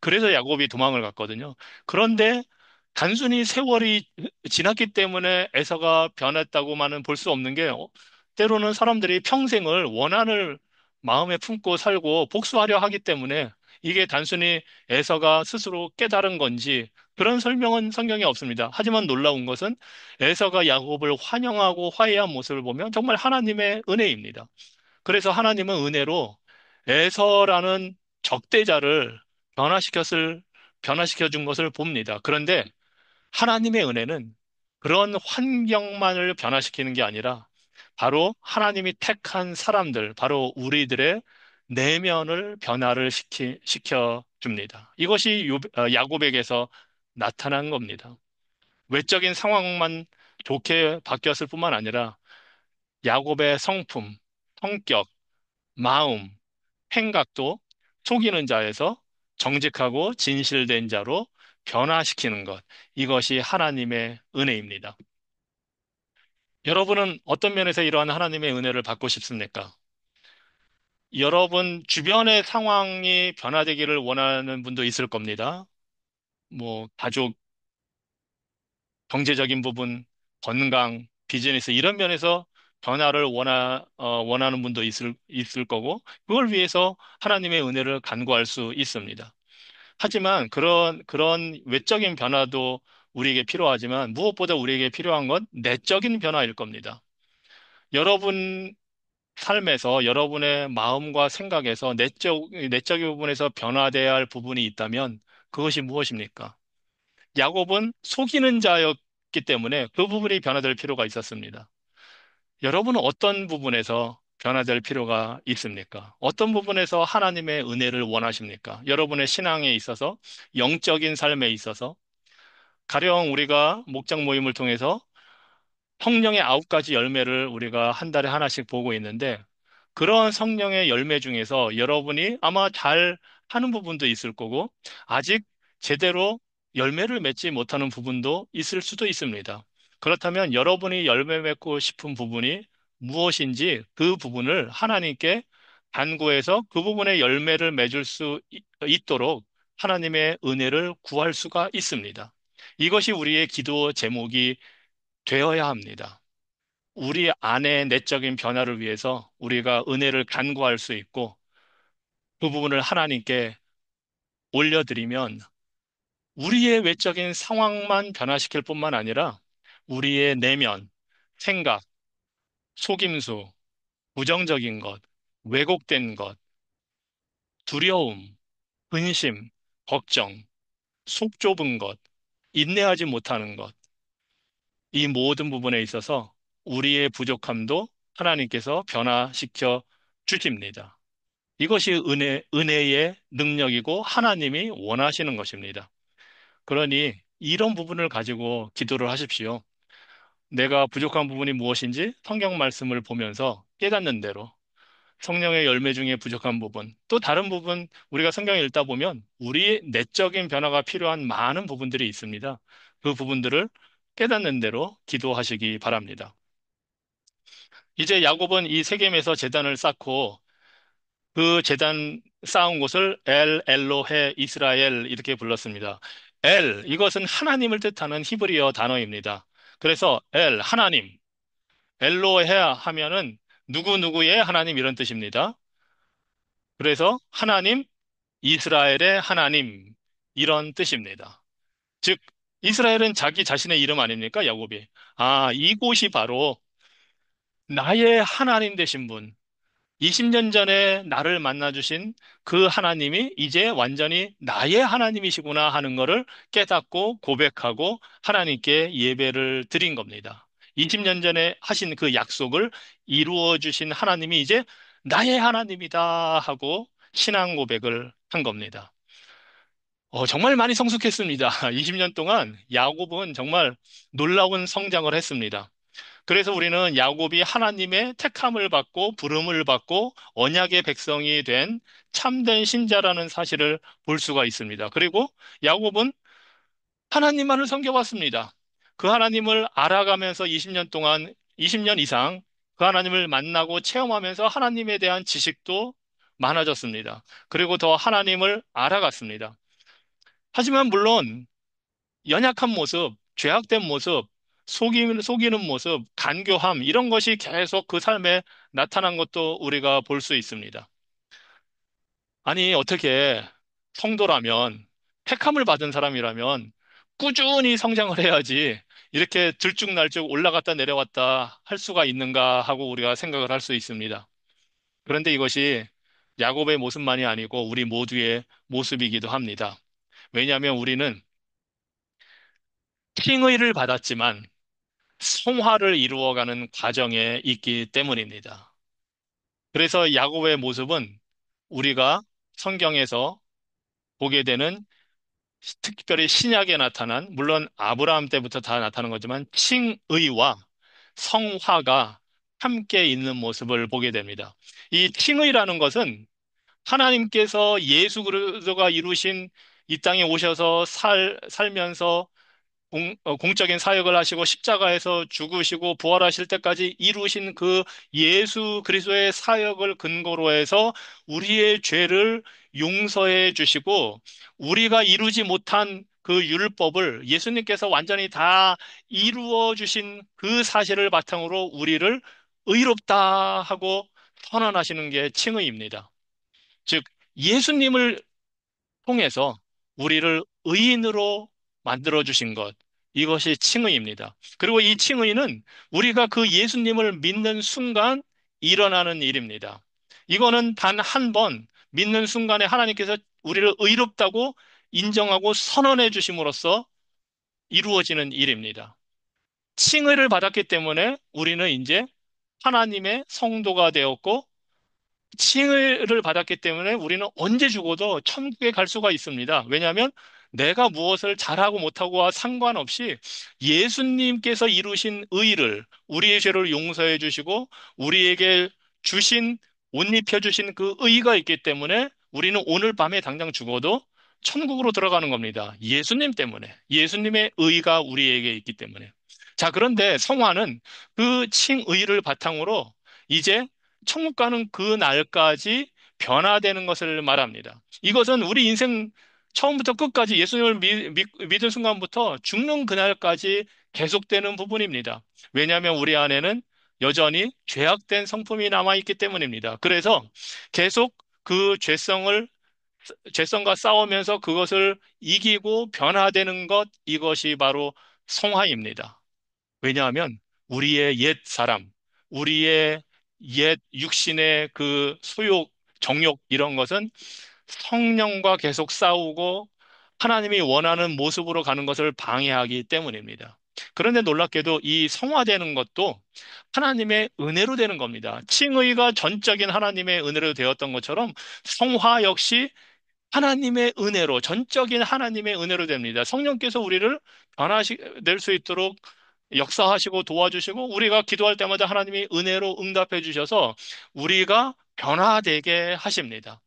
그래서 야곱이 도망을 갔거든요. 그런데 단순히 세월이 지났기 때문에 에서가 변했다고만은 볼 수 없는 게 때로는 사람들이 평생을 원한을 마음에 품고 살고 복수하려 하기 때문에 이게 단순히 에서가 스스로 깨달은 건지 그런 설명은 성경에 없습니다. 하지만 놀라운 것은 에서가 야곱을 환영하고 화해한 모습을 보면 정말 하나님의 은혜입니다. 그래서 하나님은 은혜로 에서라는 적대자를 변화시켰을, 변화시켜 준 것을 봅니다. 그런데 하나님의 은혜는 그런 환경만을 변화시키는 게 아니라 바로 하나님이 택한 사람들, 바로 우리들의 내면을 변화를 시켜 줍니다. 이것이 야곱에게서 나타난 겁니다. 외적인 상황만 좋게 바뀌었을 뿐만 아니라 야곱의 성품, 성격, 마음, 행각도 속이는 자에서 정직하고 진실된 자로 변화시키는 것. 이것이 하나님의 은혜입니다. 여러분은 어떤 면에서 이러한 하나님의 은혜를 받고 싶습니까? 여러분 주변의 상황이 변화되기를 원하는 분도 있을 겁니다. 뭐, 가족, 경제적인 부분, 건강, 비즈니스, 이런 면에서 변화를 원하는 분도 있을 거고, 그걸 위해서 하나님의 은혜를 간구할 수 있습니다. 하지만 그런 외적인 변화도 우리에게 필요하지만 무엇보다 우리에게 필요한 건 내적인 변화일 겁니다. 여러분 삶에서 여러분의 마음과 생각에서 내적인 부분에서 변화돼야 할 부분이 있다면 그것이 무엇입니까? 야곱은 속이는 자였기 때문에 그 부분이 변화될 필요가 있었습니다. 여러분은 어떤 부분에서 변화될 필요가 있습니까? 어떤 부분에서 하나님의 은혜를 원하십니까? 여러분의 신앙에 있어서, 영적인 삶에 있어서, 가령 우리가 목장 모임을 통해서 성령의 9가지 열매를 우리가 한 달에 하나씩 보고 있는데, 그런 성령의 열매 중에서 여러분이 아마 잘 하는 부분도 있을 거고, 아직 제대로 열매를 맺지 못하는 부분도 있을 수도 있습니다. 그렇다면 여러분이 열매 맺고 싶은 부분이 무엇인지 그 부분을 하나님께 간구해서 그 부분에 열매를 맺을 수 있도록 하나님의 은혜를 구할 수가 있습니다. 이것이 우리의 기도 제목이 되어야 합니다. 우리 안의 내적인 변화를 위해서 우리가 은혜를 간구할 수 있고 그 부분을 하나님께 올려드리면 우리의 외적인 상황만 변화시킬 뿐만 아니라 우리의 내면, 생각, 속임수, 부정적인 것, 왜곡된 것, 두려움, 근심, 걱정, 속 좁은 것, 인내하지 못하는 것, 이 모든 부분에 있어서 우리의 부족함도 하나님께서 변화시켜 주십니다. 이것이 은혜의 능력이고 하나님이 원하시는 것입니다. 그러니 이런 부분을 가지고 기도를 하십시오. 내가 부족한 부분이 무엇인지 성경 말씀을 보면서 깨닫는 대로 성령의 열매 중에 부족한 부분, 또 다른 부분 우리가 성경을 읽다 보면 우리의 내적인 변화가 필요한 많은 부분들이 있습니다. 그 부분들을 깨닫는 대로 기도하시기 바랍니다. 이제 야곱은 이 세겜에서 제단을 쌓고 그 제단 쌓은 곳을 엘로헤 이스라엘 이렇게 불렀습니다. 이것은 하나님을 뜻하는 히브리어 단어입니다. 그래서 하나님, 엘로헤 하면은 누구누구의 하나님 이런 뜻입니다. 그래서 하나님, 이스라엘의 하나님 이런 뜻입니다. 즉 이스라엘은 자기 자신의 이름 아닙니까? 야곱이. 아, 이곳이 바로 나의 하나님 되신 분, 20년 전에 나를 만나주신 그 하나님이 이제 완전히 나의 하나님이시구나 하는 것을 깨닫고 고백하고 하나님께 예배를 드린 겁니다. 20년 전에 하신 그 약속을 이루어 주신 하나님이 이제 나의 하나님이다 하고 신앙 고백을 한 겁니다. 정말 많이 성숙했습니다. 20년 동안 야곱은 정말 놀라운 성장을 했습니다. 그래서 우리는 야곱이 하나님의 택함을 받고 부름을 받고 언약의 백성이 된 참된 신자라는 사실을 볼 수가 있습니다. 그리고 야곱은 하나님만을 섬겨왔습니다. 그 하나님을 알아가면서 20년 동안, 20년 이상 그 하나님을 만나고 체험하면서 하나님에 대한 지식도 많아졌습니다. 그리고 더 하나님을 알아갔습니다. 하지만 물론 연약한 모습, 죄악된 모습, 속이는 모습, 간교함, 이런 것이 계속 그 삶에 나타난 것도 우리가 볼 수 있습니다. 아니, 어떻게 성도라면, 택함을 받은 사람이라면 꾸준히 성장을 해야지 이렇게 들쭉날쭉 올라갔다 내려왔다 할 수가 있는가 하고 우리가 생각을 할 수 있습니다. 그런데 이것이 야곱의 모습만이 아니고 우리 모두의 모습이기도 합니다. 왜냐하면 우리는 칭의를 받았지만 성화를 이루어가는 과정에 있기 때문입니다. 그래서 야곱의 모습은 우리가 성경에서 보게 되는 특별히 신약에 나타난, 물론 아브라함 때부터 다 나타난 거지만 칭의와 성화가 함께 있는 모습을 보게 됩니다. 이 칭의라는 것은 하나님께서 예수 그리스도가 이루신 이 땅에 오셔서 살면서 공적인 사역을 하시고 십자가에서 죽으시고 부활하실 때까지 이루신 그 예수 그리스도의 사역을 근거로 해서 우리의 죄를 용서해 주시고 우리가 이루지 못한 그 율법을 예수님께서 완전히 다 이루어 주신 그 사실을 바탕으로 우리를 의롭다 하고 선언하시는 게 칭의입니다. 즉, 예수님을 통해서 우리를 의인으로 만들어 주신 것. 이것이 칭의입니다. 그리고 이 칭의는 우리가 그 예수님을 믿는 순간 일어나는 일입니다. 이거는 단 한 번 믿는 순간에 하나님께서 우리를 의롭다고 인정하고 선언해 주심으로써 이루어지는 일입니다. 칭의를 받았기 때문에 우리는 이제 하나님의 성도가 되었고 칭의를 받았기 때문에 우리는 언제 죽어도 천국에 갈 수가 있습니다. 왜냐하면 내가 무엇을 잘하고 못하고와 상관없이 예수님께서 이루신 의를 우리의 죄를 용서해 주시고 우리에게 주신 옷 입혀 주신 그 의가 있기 때문에 우리는 오늘 밤에 당장 죽어도 천국으로 들어가는 겁니다. 예수님 때문에. 예수님의 의가 우리에게 있기 때문에. 자, 그런데 성화는 그 칭의를 바탕으로 이제 천국 가는 그 날까지 변화되는 것을 말합니다. 이것은 우리 인생 처음부터 끝까지 예수님을 믿은 순간부터 죽는 그날까지 계속되는 부분입니다. 왜냐하면 우리 안에는 여전히 죄악된 성품이 남아있기 때문입니다. 그래서 계속 그 죄성과 싸우면서 그것을 이기고 변화되는 것, 이것이 바로 성화입니다. 왜냐하면 우리의 옛 사람, 우리의 옛 육신의 그 소욕, 정욕 이런 것은 성령과 계속 싸우고 하나님이 원하는 모습으로 가는 것을 방해하기 때문입니다. 그런데 놀랍게도 이 성화되는 것도 하나님의 은혜로 되는 겁니다. 칭의가 전적인 하나님의 은혜로 되었던 것처럼 성화 역시 하나님의 은혜로, 전적인 하나님의 은혜로 됩니다. 성령께서 우리를 변화될 수 있도록 역사하시고 도와주시고 우리가 기도할 때마다 하나님이 은혜로 응답해 주셔서 우리가 변화되게 하십니다.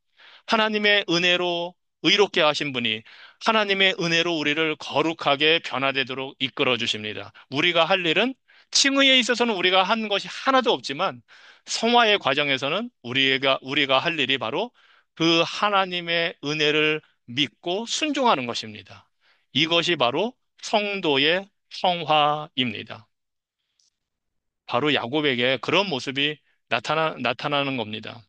하나님의 은혜로 의롭게 하신 분이 하나님의 은혜로 우리를 거룩하게 변화되도록 이끌어 주십니다. 우리가 할 일은 칭의에 있어서는 우리가 한 것이 하나도 없지만 성화의 과정에서는 우리가 할 일이 바로 그 하나님의 은혜를 믿고 순종하는 것입니다. 이것이 바로 성도의 성화입니다. 바로 야곱에게 그런 모습이 나타나는 겁니다.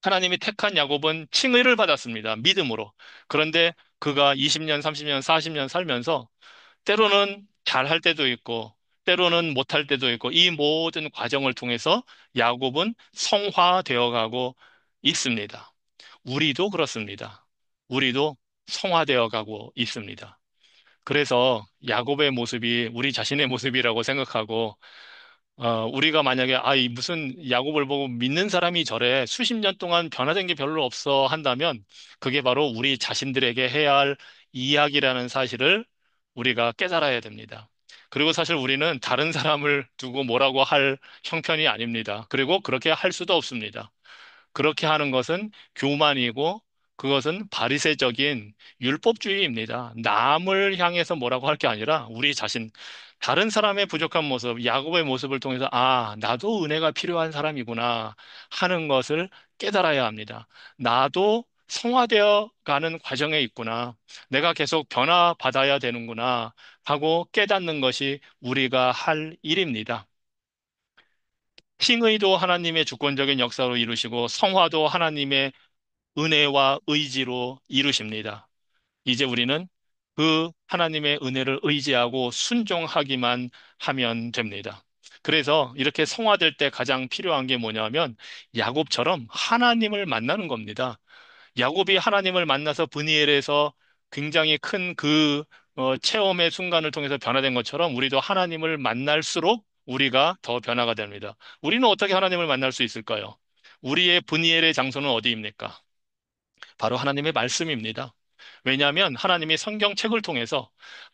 하나님이 택한 야곱은 칭의를 받았습니다. 믿음으로. 그런데 그가 20년, 30년, 40년 살면서 때로는 잘할 때도 있고, 때로는 못할 때도 있고, 이 모든 과정을 통해서 야곱은 성화되어 가고 있습니다. 우리도 그렇습니다. 우리도 성화되어 가고 있습니다. 그래서 야곱의 모습이 우리 자신의 모습이라고 생각하고 우리가 만약에, 이 무슨 야곱을 보고 믿는 사람이 저래 수십 년 동안 변화된 게 별로 없어 한다면 그게 바로 우리 자신들에게 해야 할 이야기라는 사실을 우리가 깨달아야 됩니다. 그리고 사실 우리는 다른 사람을 두고 뭐라고 할 형편이 아닙니다. 그리고 그렇게 할 수도 없습니다. 그렇게 하는 것은 교만이고 그것은 바리새적인 율법주의입니다. 남을 향해서 뭐라고 할 게 아니라 우리 자신, 다른 사람의 부족한 모습, 야곱의 모습을 통해서 나도 은혜가 필요한 사람이구나 하는 것을 깨달아야 합니다. 나도 성화되어 가는 과정에 있구나. 내가 계속 변화받아야 되는구나 하고 깨닫는 것이 우리가 할 일입니다. 칭의도 하나님의 주권적인 역사로 이루시고 성화도 하나님의 은혜와 의지로 이루십니다. 이제 우리는 그 하나님의 은혜를 의지하고 순종하기만 하면 됩니다. 그래서 이렇게 성화될 때 가장 필요한 게 뭐냐면 야곱처럼 하나님을 만나는 겁니다. 야곱이 하나님을 만나서 브니엘에서 굉장히 큰 체험의 순간을 통해서 변화된 것처럼 우리도 하나님을 만날수록 우리가 더 변화가 됩니다. 우리는 어떻게 하나님을 만날 수 있을까요? 우리의 분이엘의 장소는 어디입니까? 바로 하나님의 말씀입니다. 왜냐하면 하나님이 성경책을 통해서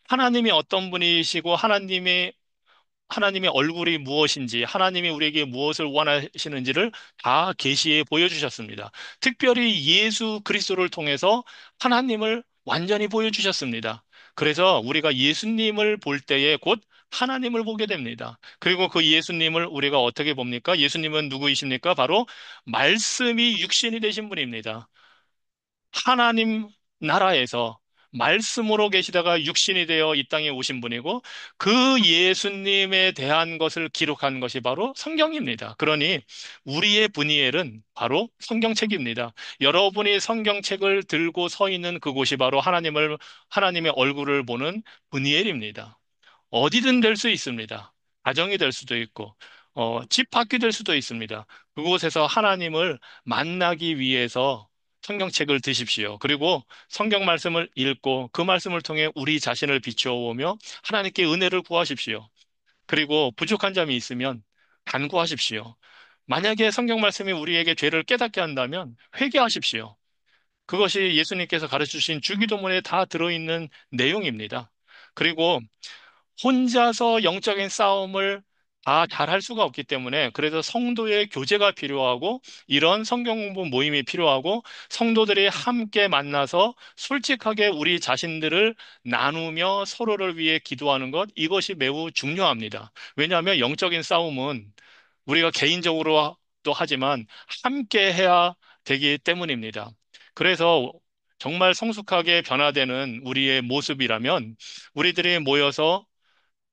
하나님이 어떤 분이시고 하나님의 얼굴이 무엇인지, 하나님이 우리에게 무엇을 원하시는지를 다 계시해 보여주셨습니다. 특별히 예수 그리스도를 통해서 하나님을 완전히 보여주셨습니다. 그래서 우리가 예수님을 볼 때에 곧 하나님을 보게 됩니다. 그리고 그 예수님을 우리가 어떻게 봅니까? 예수님은 누구이십니까? 바로 말씀이 육신이 되신 분입니다. 하나님 나라에서 말씀으로 계시다가 육신이 되어 이 땅에 오신 분이고 그 예수님에 대한 것을 기록한 것이 바로 성경입니다. 그러니 우리의 분이엘은 바로 성경책입니다. 여러분이 성경책을 들고 서 있는 그곳이 바로 하나님의 얼굴을 보는 분이엘입니다. 어디든 될 수 있습니다. 가정이 될 수도 있고, 집 밖이 될 수도 있습니다. 그곳에서 하나님을 만나기 위해서 성경책을 드십시오. 그리고 성경 말씀을 읽고 그 말씀을 통해 우리 자신을 비추어 보며 하나님께 은혜를 구하십시오. 그리고 부족한 점이 있으면 간구하십시오. 만약에 성경 말씀이 우리에게 죄를 깨닫게 한다면 회개하십시오. 그것이 예수님께서 가르쳐 주신 주기도문에 다 들어있는 내용입니다. 그리고 혼자서 영적인 싸움을 다 잘할 수가 없기 때문에 그래서 성도의 교제가 필요하고 이런 성경 공부 모임이 필요하고 성도들이 함께 만나서 솔직하게 우리 자신들을 나누며 서로를 위해 기도하는 것 이것이 매우 중요합니다. 왜냐하면 영적인 싸움은 우리가 개인적으로도 하지만 함께 해야 되기 때문입니다. 그래서 정말 성숙하게 변화되는 우리의 모습이라면 우리들이 모여서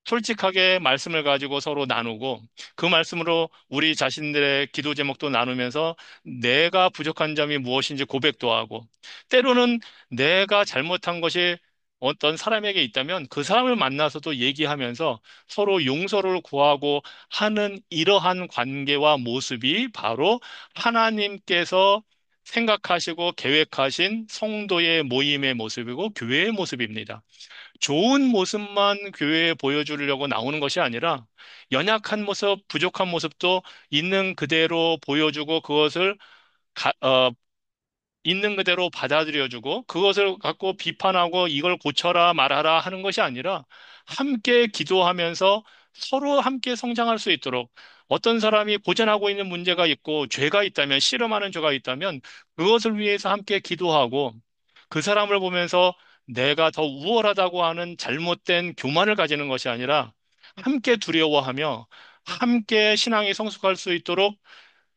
솔직하게 말씀을 가지고 서로 나누고 그 말씀으로 우리 자신들의 기도 제목도 나누면서 내가 부족한 점이 무엇인지 고백도 하고 때로는 내가 잘못한 것이 어떤 사람에게 있다면 그 사람을 만나서도 얘기하면서 서로 용서를 구하고 하는 이러한 관계와 모습이 바로 하나님께서 생각하시고 계획하신 성도의 모임의 모습이고 교회의 모습입니다. 좋은 모습만 교회에 보여주려고 나오는 것이 아니라 연약한 모습, 부족한 모습도 있는 그대로 보여주고 그것을 가- 어, 있는 그대로 받아들여주고 그것을 갖고 비판하고 이걸 고쳐라 말아라 하는 것이 아니라 함께 기도하면서 서로 함께 성장할 수 있도록 어떤 사람이 고전하고 있는 문제가 있고 죄가 있다면 씨름하는 죄가 있다면 그것을 위해서 함께 기도하고 그 사람을 보면서 내가 더 우월하다고 하는 잘못된 교만을 가지는 것이 아니라 함께 두려워하며 함께 신앙이 성숙할 수 있도록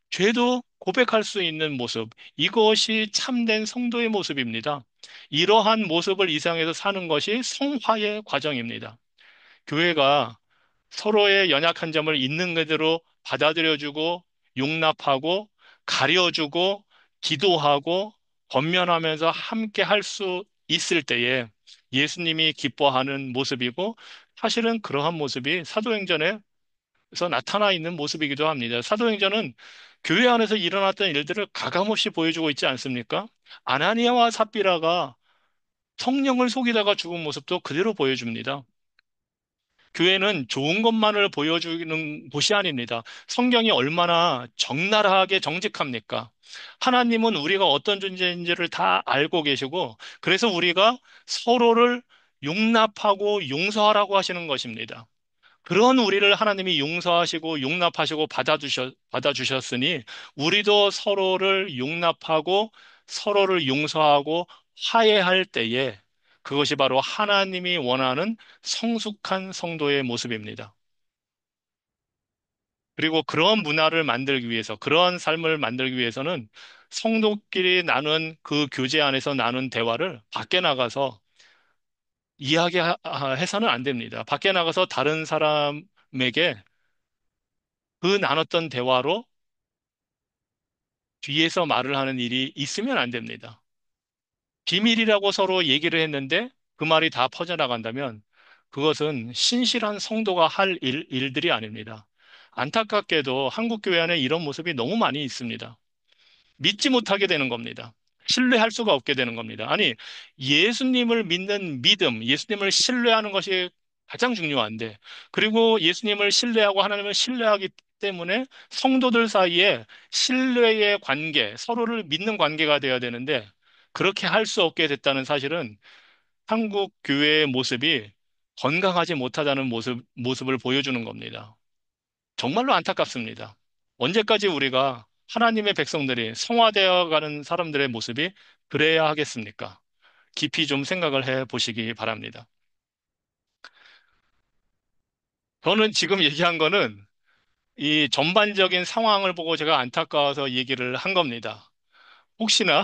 죄도 고백할 수 있는 모습, 이것이 참된 성도의 모습입니다. 이러한 모습을 이상해서 사는 것이 성화의 과정입니다. 교회가 서로의 연약한 점을 있는 그대로 받아들여주고 용납하고 가려주고 기도하고 권면하면서 함께 할 수 있을 때에 예수님이 기뻐하는 모습이고 사실은 그러한 모습이 사도행전에 그래서 나타나 있는 모습이기도 합니다. 사도행전은 교회 안에서 일어났던 일들을 가감없이 보여주고 있지 않습니까? 아나니아와 삽비라가 성령을 속이다가 죽은 모습도 그대로 보여줍니다. 교회는 좋은 것만을 보여주는 곳이 아닙니다. 성경이 얼마나 적나라하게 정직합니까? 하나님은 우리가 어떤 존재인지를 다 알고 계시고, 그래서 우리가 서로를 용납하고 용서하라고 하시는 것입니다. 그런 우리를 하나님이 용서하시고 용납하시고 받아주셨으니 우리도 서로를 용납하고 서로를 용서하고 화해할 때에 그것이 바로 하나님이 원하는 성숙한 성도의 모습입니다. 그리고 그런 문화를 만들기 위해서, 그런 삶을 만들기 위해서는 성도끼리 나눈 그 교제 안에서 나눈 대화를 밖에 나가서 이야기해서는 안 됩니다. 밖에 나가서 다른 사람에게 그 나눴던 대화로 뒤에서 말을 하는 일이 있으면 안 됩니다. 비밀이라고 서로 얘기를 했는데 그 말이 다 퍼져나간다면 그것은 신실한 성도가 할 일들이 아닙니다. 안타깝게도 한국 교회 안에 이런 모습이 너무 많이 있습니다. 믿지 못하게 되는 겁니다. 신뢰할 수가 없게 되는 겁니다. 아니, 예수님을 믿는 믿음, 예수님을 신뢰하는 것이 가장 중요한데, 그리고 예수님을 신뢰하고 하나님을 신뢰하기 때문에 성도들 사이에 신뢰의 관계, 서로를 믿는 관계가 되어야 되는데 그렇게 할 수 없게 됐다는 사실은 한국 교회의 모습이 건강하지 못하다는 모습을 보여주는 겁니다. 정말로 안타깝습니다. 언제까지 우리가 하나님의 백성들이 성화되어 가는 사람들의 모습이 그래야 하겠습니까? 깊이 좀 생각을 해 보시기 바랍니다. 저는 지금 얘기한 거는 이 전반적인 상황을 보고 제가 안타까워서 얘기를 한 겁니다. 혹시나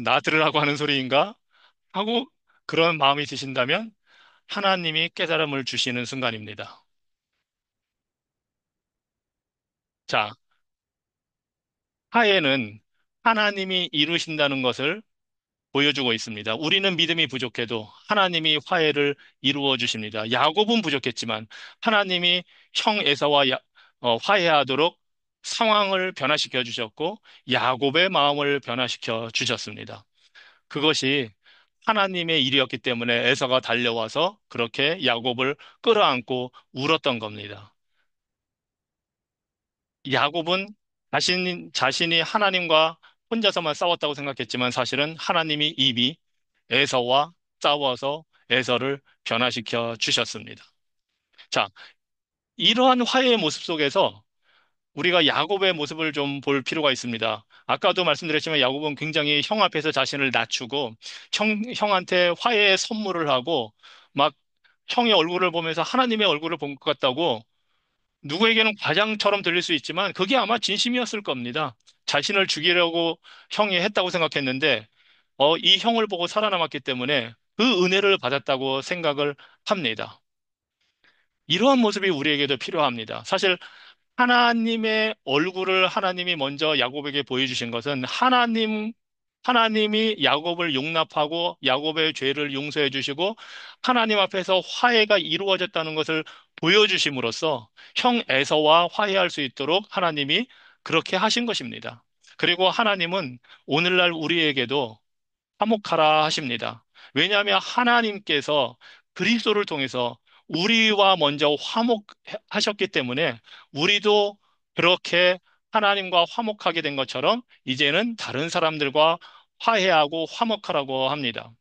나 들으라고 하는 소리인가 하고 그런 마음이 드신다면 하나님이 깨달음을 주시는 순간입니다. 자, 화해는 하나님이 이루신다는 것을 보여주고 있습니다. 우리는 믿음이 부족해도 하나님이 화해를 이루어 주십니다. 야곱은 부족했지만 하나님이 형 에사와 화해하도록 상황을 변화시켜 주셨고 야곱의 마음을 변화시켜 주셨습니다. 그것이 하나님의 일이었기 때문에 에서가 달려와서 그렇게 야곱을 끌어안고 울었던 겁니다. 야곱은 자신이 하나님과 혼자서만 싸웠다고 생각했지만 사실은 하나님이 이미 에서와 싸워서 에서를 변화시켜 주셨습니다. 자, 이러한 화해의 모습 속에서 우리가 야곱의 모습을 좀 볼 필요가 있습니다. 아까도 말씀드렸지만 야곱은 굉장히 형 앞에서 자신을 낮추고 형한테 화해의 선물을 하고 막 형의 얼굴을 보면서 하나님의 얼굴을 본 것 같다고 누구에게는 과장처럼 들릴 수 있지만 그게 아마 진심이었을 겁니다. 자신을 죽이려고 형이 했다고 생각했는데 이 형을 보고 살아남았기 때문에 그 은혜를 받았다고 생각을 합니다. 이러한 모습이 우리에게도 필요합니다. 사실 하나님의 얼굴을 하나님이 먼저 야곱에게 보여주신 것은 하나님이 야곱을 용납하고 야곱의 죄를 용서해 주시고 하나님 앞에서 화해가 이루어졌다는 것을 보여주심으로써 형 에서와 화해할 수 있도록 하나님이 그렇게 하신 것입니다. 그리고 하나님은 오늘날 우리에게도 화목하라 하십니다. 왜냐하면 하나님께서 그리스도를 통해서 우리와 먼저 화목하셨기 때문에 우리도 그렇게 하나님과 화목하게 된 것처럼 이제는 다른 사람들과 화해하고 화목하라고 합니다.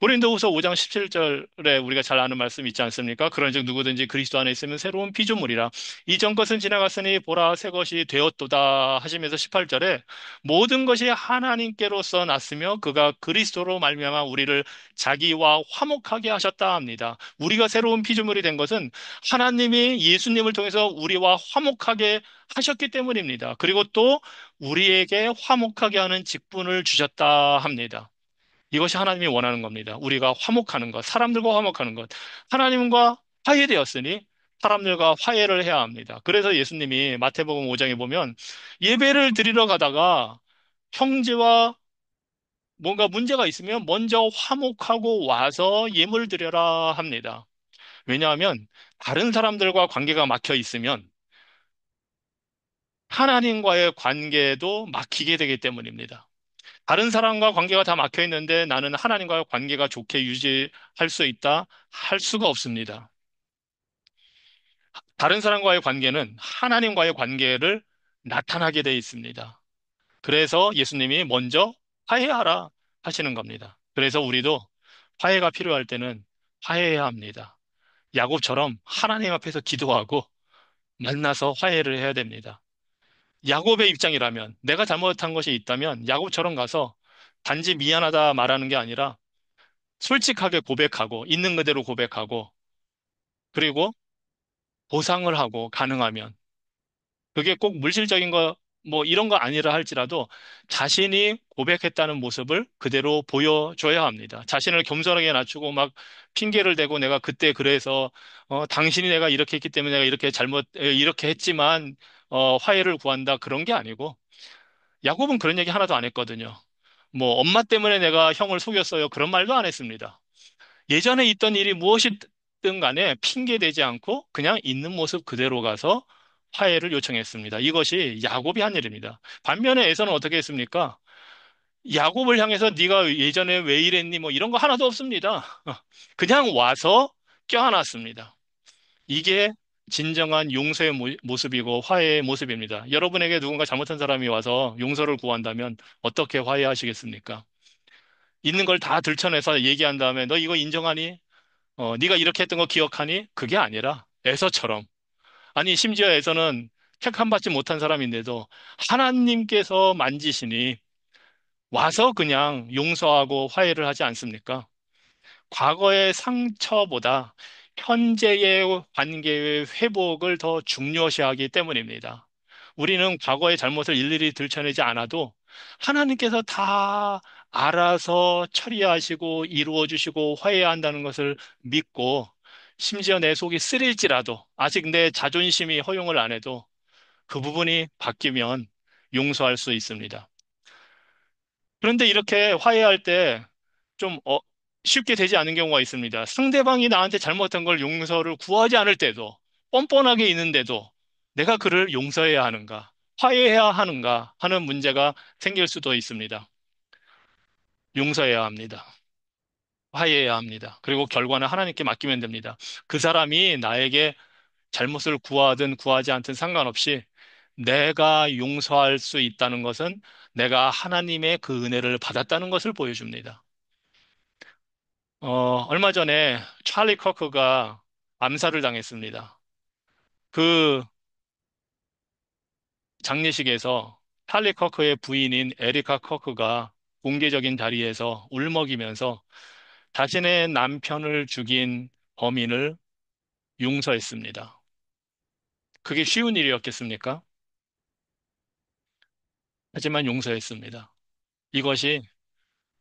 고린도후서 5장 17절에 우리가 잘 아는 말씀 있지 않습니까? 그런즉 누구든지 그리스도 안에 있으면 새로운 피조물이라 이전 것은 지나갔으니 보라 새 것이 되었도다 하시면서 18절에 모든 것이 하나님께로서 났으며 그가 그리스도로 말미암아 우리를 자기와 화목하게 하셨다 합니다. 우리가 새로운 피조물이 된 것은 하나님이 예수님을 통해서 우리와 화목하게 하셨기 때문입니다. 그리고 또 우리에게 화목하게 하는 직분을 주셨다 합니다. 이것이 하나님이 원하는 겁니다. 우리가 화목하는 것, 사람들과 화목하는 것. 하나님과 화해되었으니 사람들과 화해를 해야 합니다. 그래서 예수님이 마태복음 5장에 보면 예배를 드리러 가다가 형제와 뭔가 문제가 있으면 먼저 화목하고 와서 예물 드려라 합니다. 왜냐하면 다른 사람들과 관계가 막혀 있으면 하나님과의 관계도 막히게 되기 때문입니다. 다른 사람과 관계가 다 막혀 있는데 나는 하나님과 관계가 좋게 유지할 수 있다? 할 수가 없습니다. 다른 사람과의 관계는 하나님과의 관계를 나타나게 돼 있습니다. 그래서 예수님이 먼저 화해하라 하시는 겁니다. 그래서 우리도 화해가 필요할 때는 화해해야 합니다. 야곱처럼 하나님 앞에서 기도하고 만나서 화해를 해야 됩니다. 야곱의 입장이라면 내가 잘못한 것이 있다면 야곱처럼 가서 단지 미안하다 말하는 게 아니라 솔직하게 고백하고 있는 그대로 고백하고 그리고 보상을 하고 가능하면 그게 꼭 물질적인 거 뭐 이런 거 아니라 할지라도 자신이 고백했다는 모습을 그대로 보여줘야 합니다. 자신을 겸손하게 낮추고 막 핑계를 대고 내가 그때 그래서 당신이 내가 이렇게 했기 때문에 내가 이렇게 했지만 화해를 구한다 그런 게 아니고 야곱은 그런 얘기 하나도 안 했거든요. 뭐 엄마 때문에 내가 형을 속였어요. 그런 말도 안 했습니다. 예전에 있던 일이 무엇이든 간에 핑계대지 않고 그냥 있는 모습 그대로 가서 화해를 요청했습니다. 이것이 야곱이 한 일입니다. 반면에 에서는 어떻게 했습니까? 야곱을 향해서 네가 예전에 왜 이랬니? 뭐 이런 거 하나도 없습니다. 그냥 와서 껴안았습니다. 이게 진정한 용서의 모습이고 화해의 모습입니다. 여러분에게 누군가 잘못한 사람이 와서 용서를 구한다면 어떻게 화해하시겠습니까? 있는 걸 다 들춰내서 얘기한 다음에 너 이거 인정하니? 네가 이렇게 했던 거 기억하니? 그게 아니라 에서처럼. 아니, 심지어 에서는 택함받지 못한 사람인데도 하나님께서 만지시니 와서 그냥 용서하고 화해를 하지 않습니까? 과거의 상처보다 현재의 관계의 회복을 더 중요시하기 때문입니다. 우리는 과거의 잘못을 일일이 들춰내지 않아도 하나님께서 다 알아서 처리하시고 이루어 주시고 화해한다는 것을 믿고 심지어 내 속이 쓰릴지라도 아직 내 자존심이 허용을 안 해도 그 부분이 바뀌면 용서할 수 있습니다. 그런데 이렇게 화해할 때 좀 쉽게 되지 않은 경우가 있습니다. 상대방이 나한테 잘못한 걸 용서를 구하지 않을 때도 뻔뻔하게 있는데도 내가 그를 용서해야 하는가, 화해해야 하는가 하는 문제가 생길 수도 있습니다. 용서해야 합니다. 화해해야 합니다. 그리고 결과는 하나님께 맡기면 됩니다. 그 사람이 나에게 잘못을 구하든 구하지 않든 상관없이 내가 용서할 수 있다는 것은 내가 하나님의 그 은혜를 받았다는 것을 보여줍니다. 얼마 전에 찰리 커크가 암살을 당했습니다. 그 장례식에서 찰리 커크의 부인인 에리카 커크가 공개적인 자리에서 울먹이면서 자신의 남편을 죽인 범인을 용서했습니다. 그게 쉬운 일이었겠습니까? 하지만 용서했습니다. 이것이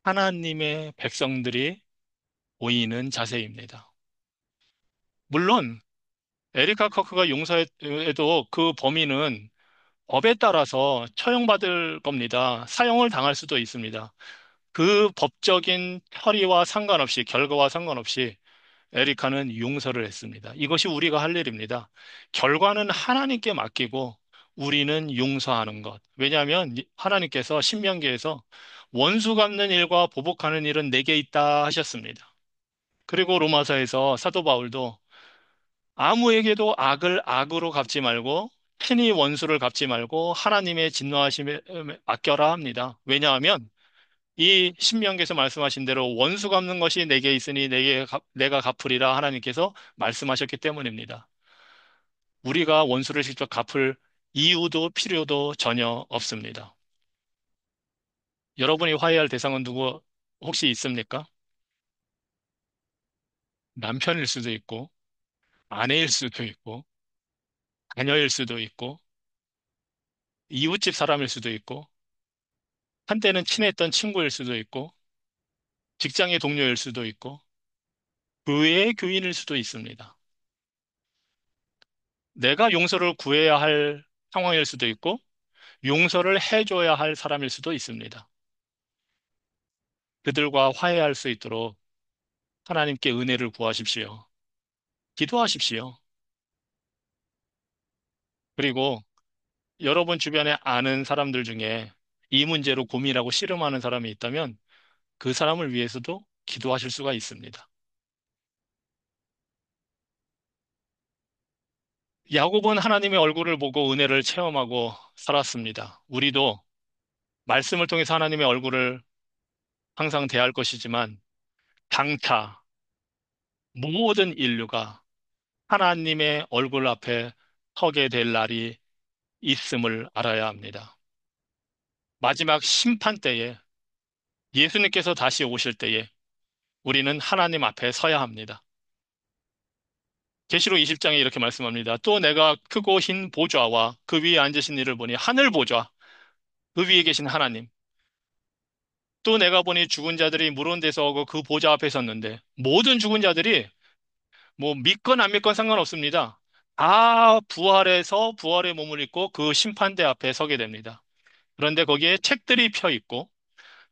하나님의 백성들이 보이는 자세입니다. 물론 에리카 커크가 용서해도 그 범인은 법에 따라서 처형받을 겁니다. 사형을 당할 수도 있습니다. 그 법적인 처리와 상관없이, 결과와 상관없이 에리카는 용서를 했습니다. 이것이 우리가 할 일입니다. 결과는 하나님께 맡기고 우리는 용서하는 것. 왜냐하면 하나님께서 신명기에서 원수 갚는 일과 보복하는 일은 내게 있다 하셨습니다. 그리고 로마서에서 사도 바울도 아무에게도 악을 악으로 갚지 말고 친히 원수를 갚지 말고 하나님의 진노하심에 맡겨라 합니다. 왜냐하면 이 신명기에서 말씀하신 대로 원수 갚는 것이 내게 있으니 내가 갚으리라 하나님께서 말씀하셨기 때문입니다. 우리가 원수를 직접 갚을 이유도 필요도 전혀 없습니다. 여러분이 화해할 대상은 누구 혹시 있습니까? 남편일 수도 있고, 아내일 수도 있고, 자녀일 수도 있고, 이웃집 사람일 수도 있고, 한때는 친했던 친구일 수도 있고, 직장의 동료일 수도 있고, 교회의 교인일 수도 있습니다. 내가 용서를 구해야 할 상황일 수도 있고, 용서를 해줘야 할 사람일 수도 있습니다. 그들과 화해할 수 있도록 하나님께 은혜를 구하십시오. 기도하십시오. 그리고 여러분 주변에 아는 사람들 중에 이 문제로 고민하고 씨름하는 사람이 있다면 그 사람을 위해서도 기도하실 수가 있습니다. 야곱은 하나님의 얼굴을 보고 은혜를 체험하고 살았습니다. 우리도 말씀을 통해서 하나님의 얼굴을 항상 대할 것이지만 장차 모든 인류가 하나님의 얼굴 앞에 서게 될 날이 있음을 알아야 합니다. 마지막 심판 때에 예수님께서 다시 오실 때에 우리는 하나님 앞에 서야 합니다. 계시록 20장에 이렇게 말씀합니다. 또 내가 크고 흰 보좌와 그 위에 앉으신 이를 보니 하늘 보좌, 그 위에 계신 하나님. 또 내가 보니 죽은 자들이 물은 데서 오고 그 보좌 앞에 섰는데 모든 죽은 자들이 뭐 믿건 안 믿건 상관없습니다. 다 부활해서 부활의 몸을 입고 그 심판대 앞에 서게 됩니다. 그런데 거기에 책들이 펴 있고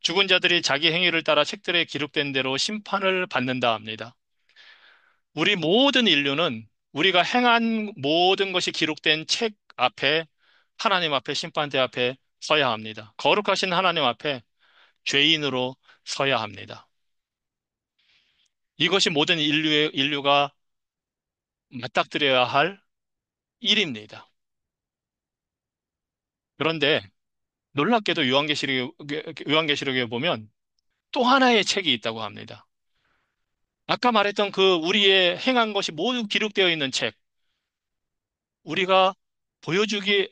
죽은 자들이 자기 행위를 따라 책들에 기록된 대로 심판을 받는다 합니다. 우리 모든 인류는 우리가 행한 모든 것이 기록된 책 앞에 하나님 앞에 심판대 앞에 서야 합니다. 거룩하신 하나님 앞에 죄인으로 서야 합니다. 이것이 모든 인류가 맞닥뜨려야 할 일입니다. 그런데 놀랍게도 요한계시록에 보면 또 하나의 책이 있다고 합니다. 아까 말했던 그 우리의 행한 것이 모두 기록되어 있는 책, 우리가 보여주기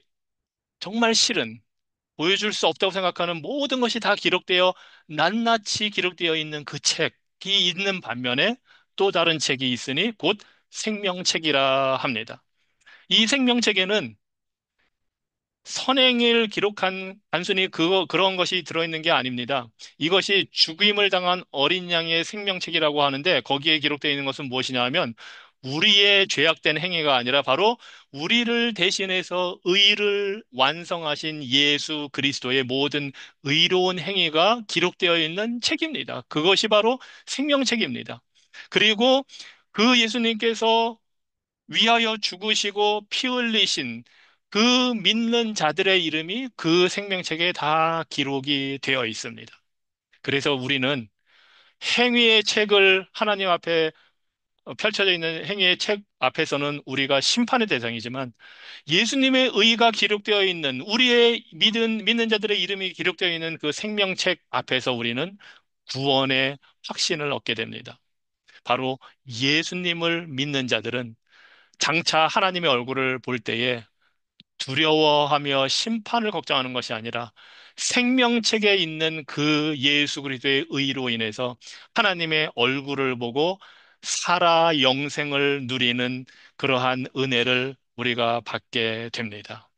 정말 싫은, 보여줄 수 없다고 생각하는 모든 것이 다 기록되어, 낱낱이 기록되어 있는 그 책이 있는 반면에 또 다른 책이 있으니 곧 생명책이라 합니다. 이 생명책에는 선행을 기록한 단순히 그런 것이 들어있는 게 아닙니다. 이것이 죽임을 당한 어린 양의 생명책이라고 하는데 거기에 기록되어 있는 것은 무엇이냐 하면 우리의 죄악된 행위가 아니라 바로 우리를 대신해서 의를 완성하신 예수 그리스도의 모든 의로운 행위가 기록되어 있는 책입니다. 그것이 바로 생명책입니다. 그리고 그 예수님께서 위하여 죽으시고 피 흘리신 그 믿는 자들의 이름이 그 생명책에 다 기록이 되어 있습니다. 그래서 우리는 행위의 책을 하나님 앞에 펼쳐져 있는 행위의 책 앞에서는 우리가 심판의 대상이지만 예수님의 의가 기록되어 있는 우리의 믿는 자들의 이름이 기록되어 있는 그 생명책 앞에서 우리는 구원의 확신을 얻게 됩니다. 바로 예수님을 믿는 자들은 장차 하나님의 얼굴을 볼 때에 두려워하며 심판을 걱정하는 것이 아니라 생명책에 있는 그 예수 그리스도의 의로 인해서 하나님의 얼굴을 보고 살아 영생을 누리는 그러한 은혜를 우리가 받게 됩니다.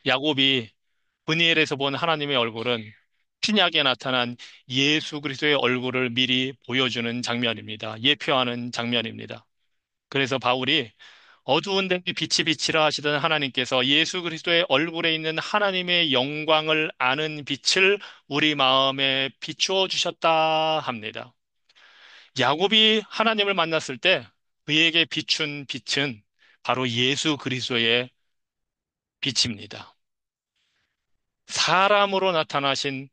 야곱이 브니엘에서 본 하나님의 얼굴은 신약에 나타난 예수 그리스도의 얼굴을 미리 보여주는 장면입니다. 예표하는 장면입니다. 그래서 바울이 어두운 데에 빛이 비치라 하시던 하나님께서 예수 그리스도의 얼굴에 있는 하나님의 영광을 아는 빛을 우리 마음에 비추어 주셨다 합니다. 야곱이 하나님을 만났을 때 그에게 비춘 빛은 바로 예수 그리스도의 빛입니다. 사람으로 나타나신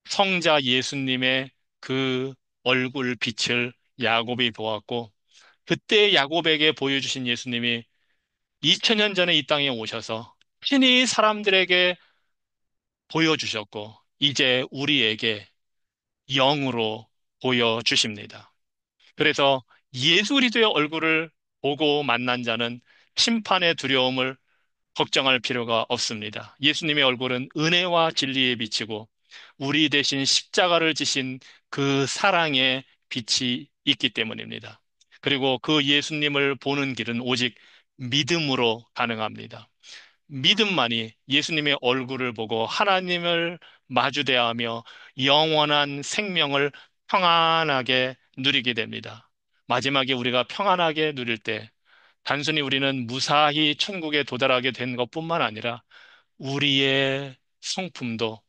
성자 예수님의 그 얼굴 빛을 야곱이 보았고 그때 야곱에게 보여주신 예수님이 2000년 전에 이 땅에 오셔서 친히 사람들에게 보여주셨고, 이제 우리에게 영으로 보여주십니다. 그래서 예수 그리스도의 얼굴을 보고 만난 자는 심판의 두려움을 걱정할 필요가 없습니다. 예수님의 얼굴은 은혜와 진리에 비치고 우리 대신 십자가를 지신 그 사랑의 빛이 있기 때문입니다. 그리고 그 예수님을 보는 길은 오직 믿음으로 가능합니다. 믿음만이 예수님의 얼굴을 보고 하나님을 마주대하며 영원한 생명을 평안하게 누리게 됩니다. 마지막에 우리가 평안하게 누릴 때 단순히 우리는 무사히 천국에 도달하게 된 것뿐만 아니라 우리의 성품도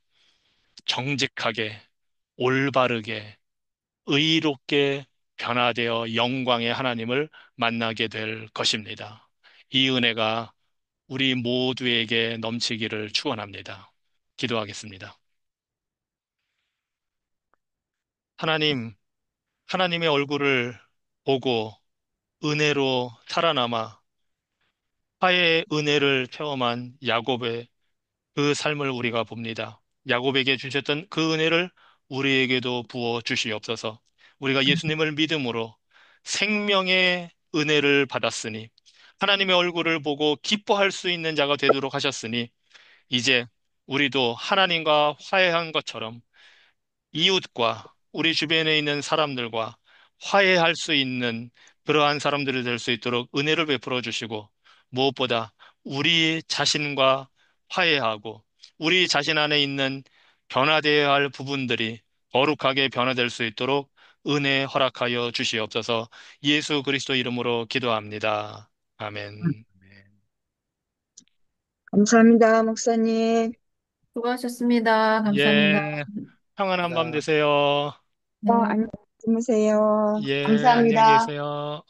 정직하게, 올바르게, 의롭게 변화되어 영광의 하나님을 만나게 될 것입니다. 이 은혜가 우리 모두에게 넘치기를 축원합니다. 기도하겠습니다. 하나님, 하나님의 얼굴을 보고 은혜로 살아남아 화해의 은혜를 체험한 야곱의 그 삶을 우리가 봅니다. 야곱에게 주셨던 그 은혜를 우리에게도 부어 주시옵소서. 우리가 예수님을 믿음으로 생명의 은혜를 받았으니 하나님의 얼굴을 보고 기뻐할 수 있는 자가 되도록 하셨으니 이제 우리도 하나님과 화해한 것처럼 이웃과 우리 주변에 있는 사람들과 화해할 수 있는 그러한 사람들이 될 수 있도록 은혜를 베풀어 주시고 무엇보다 우리 자신과 화해하고 우리 자신 안에 있는 변화되어야 할 부분들이 거룩하게 변화될 수 있도록 은혜 허락하여 주시옵소서. 예수 그리스도 이름으로 기도합니다. 아멘. 감사합니다, 목사님. 수고하셨습니다. 감사합니다. 예, 평안한 밤 감사합니다. 되세요. 네, 안녕 주무세요. 예, 안녕히 감사합니다. 계세요.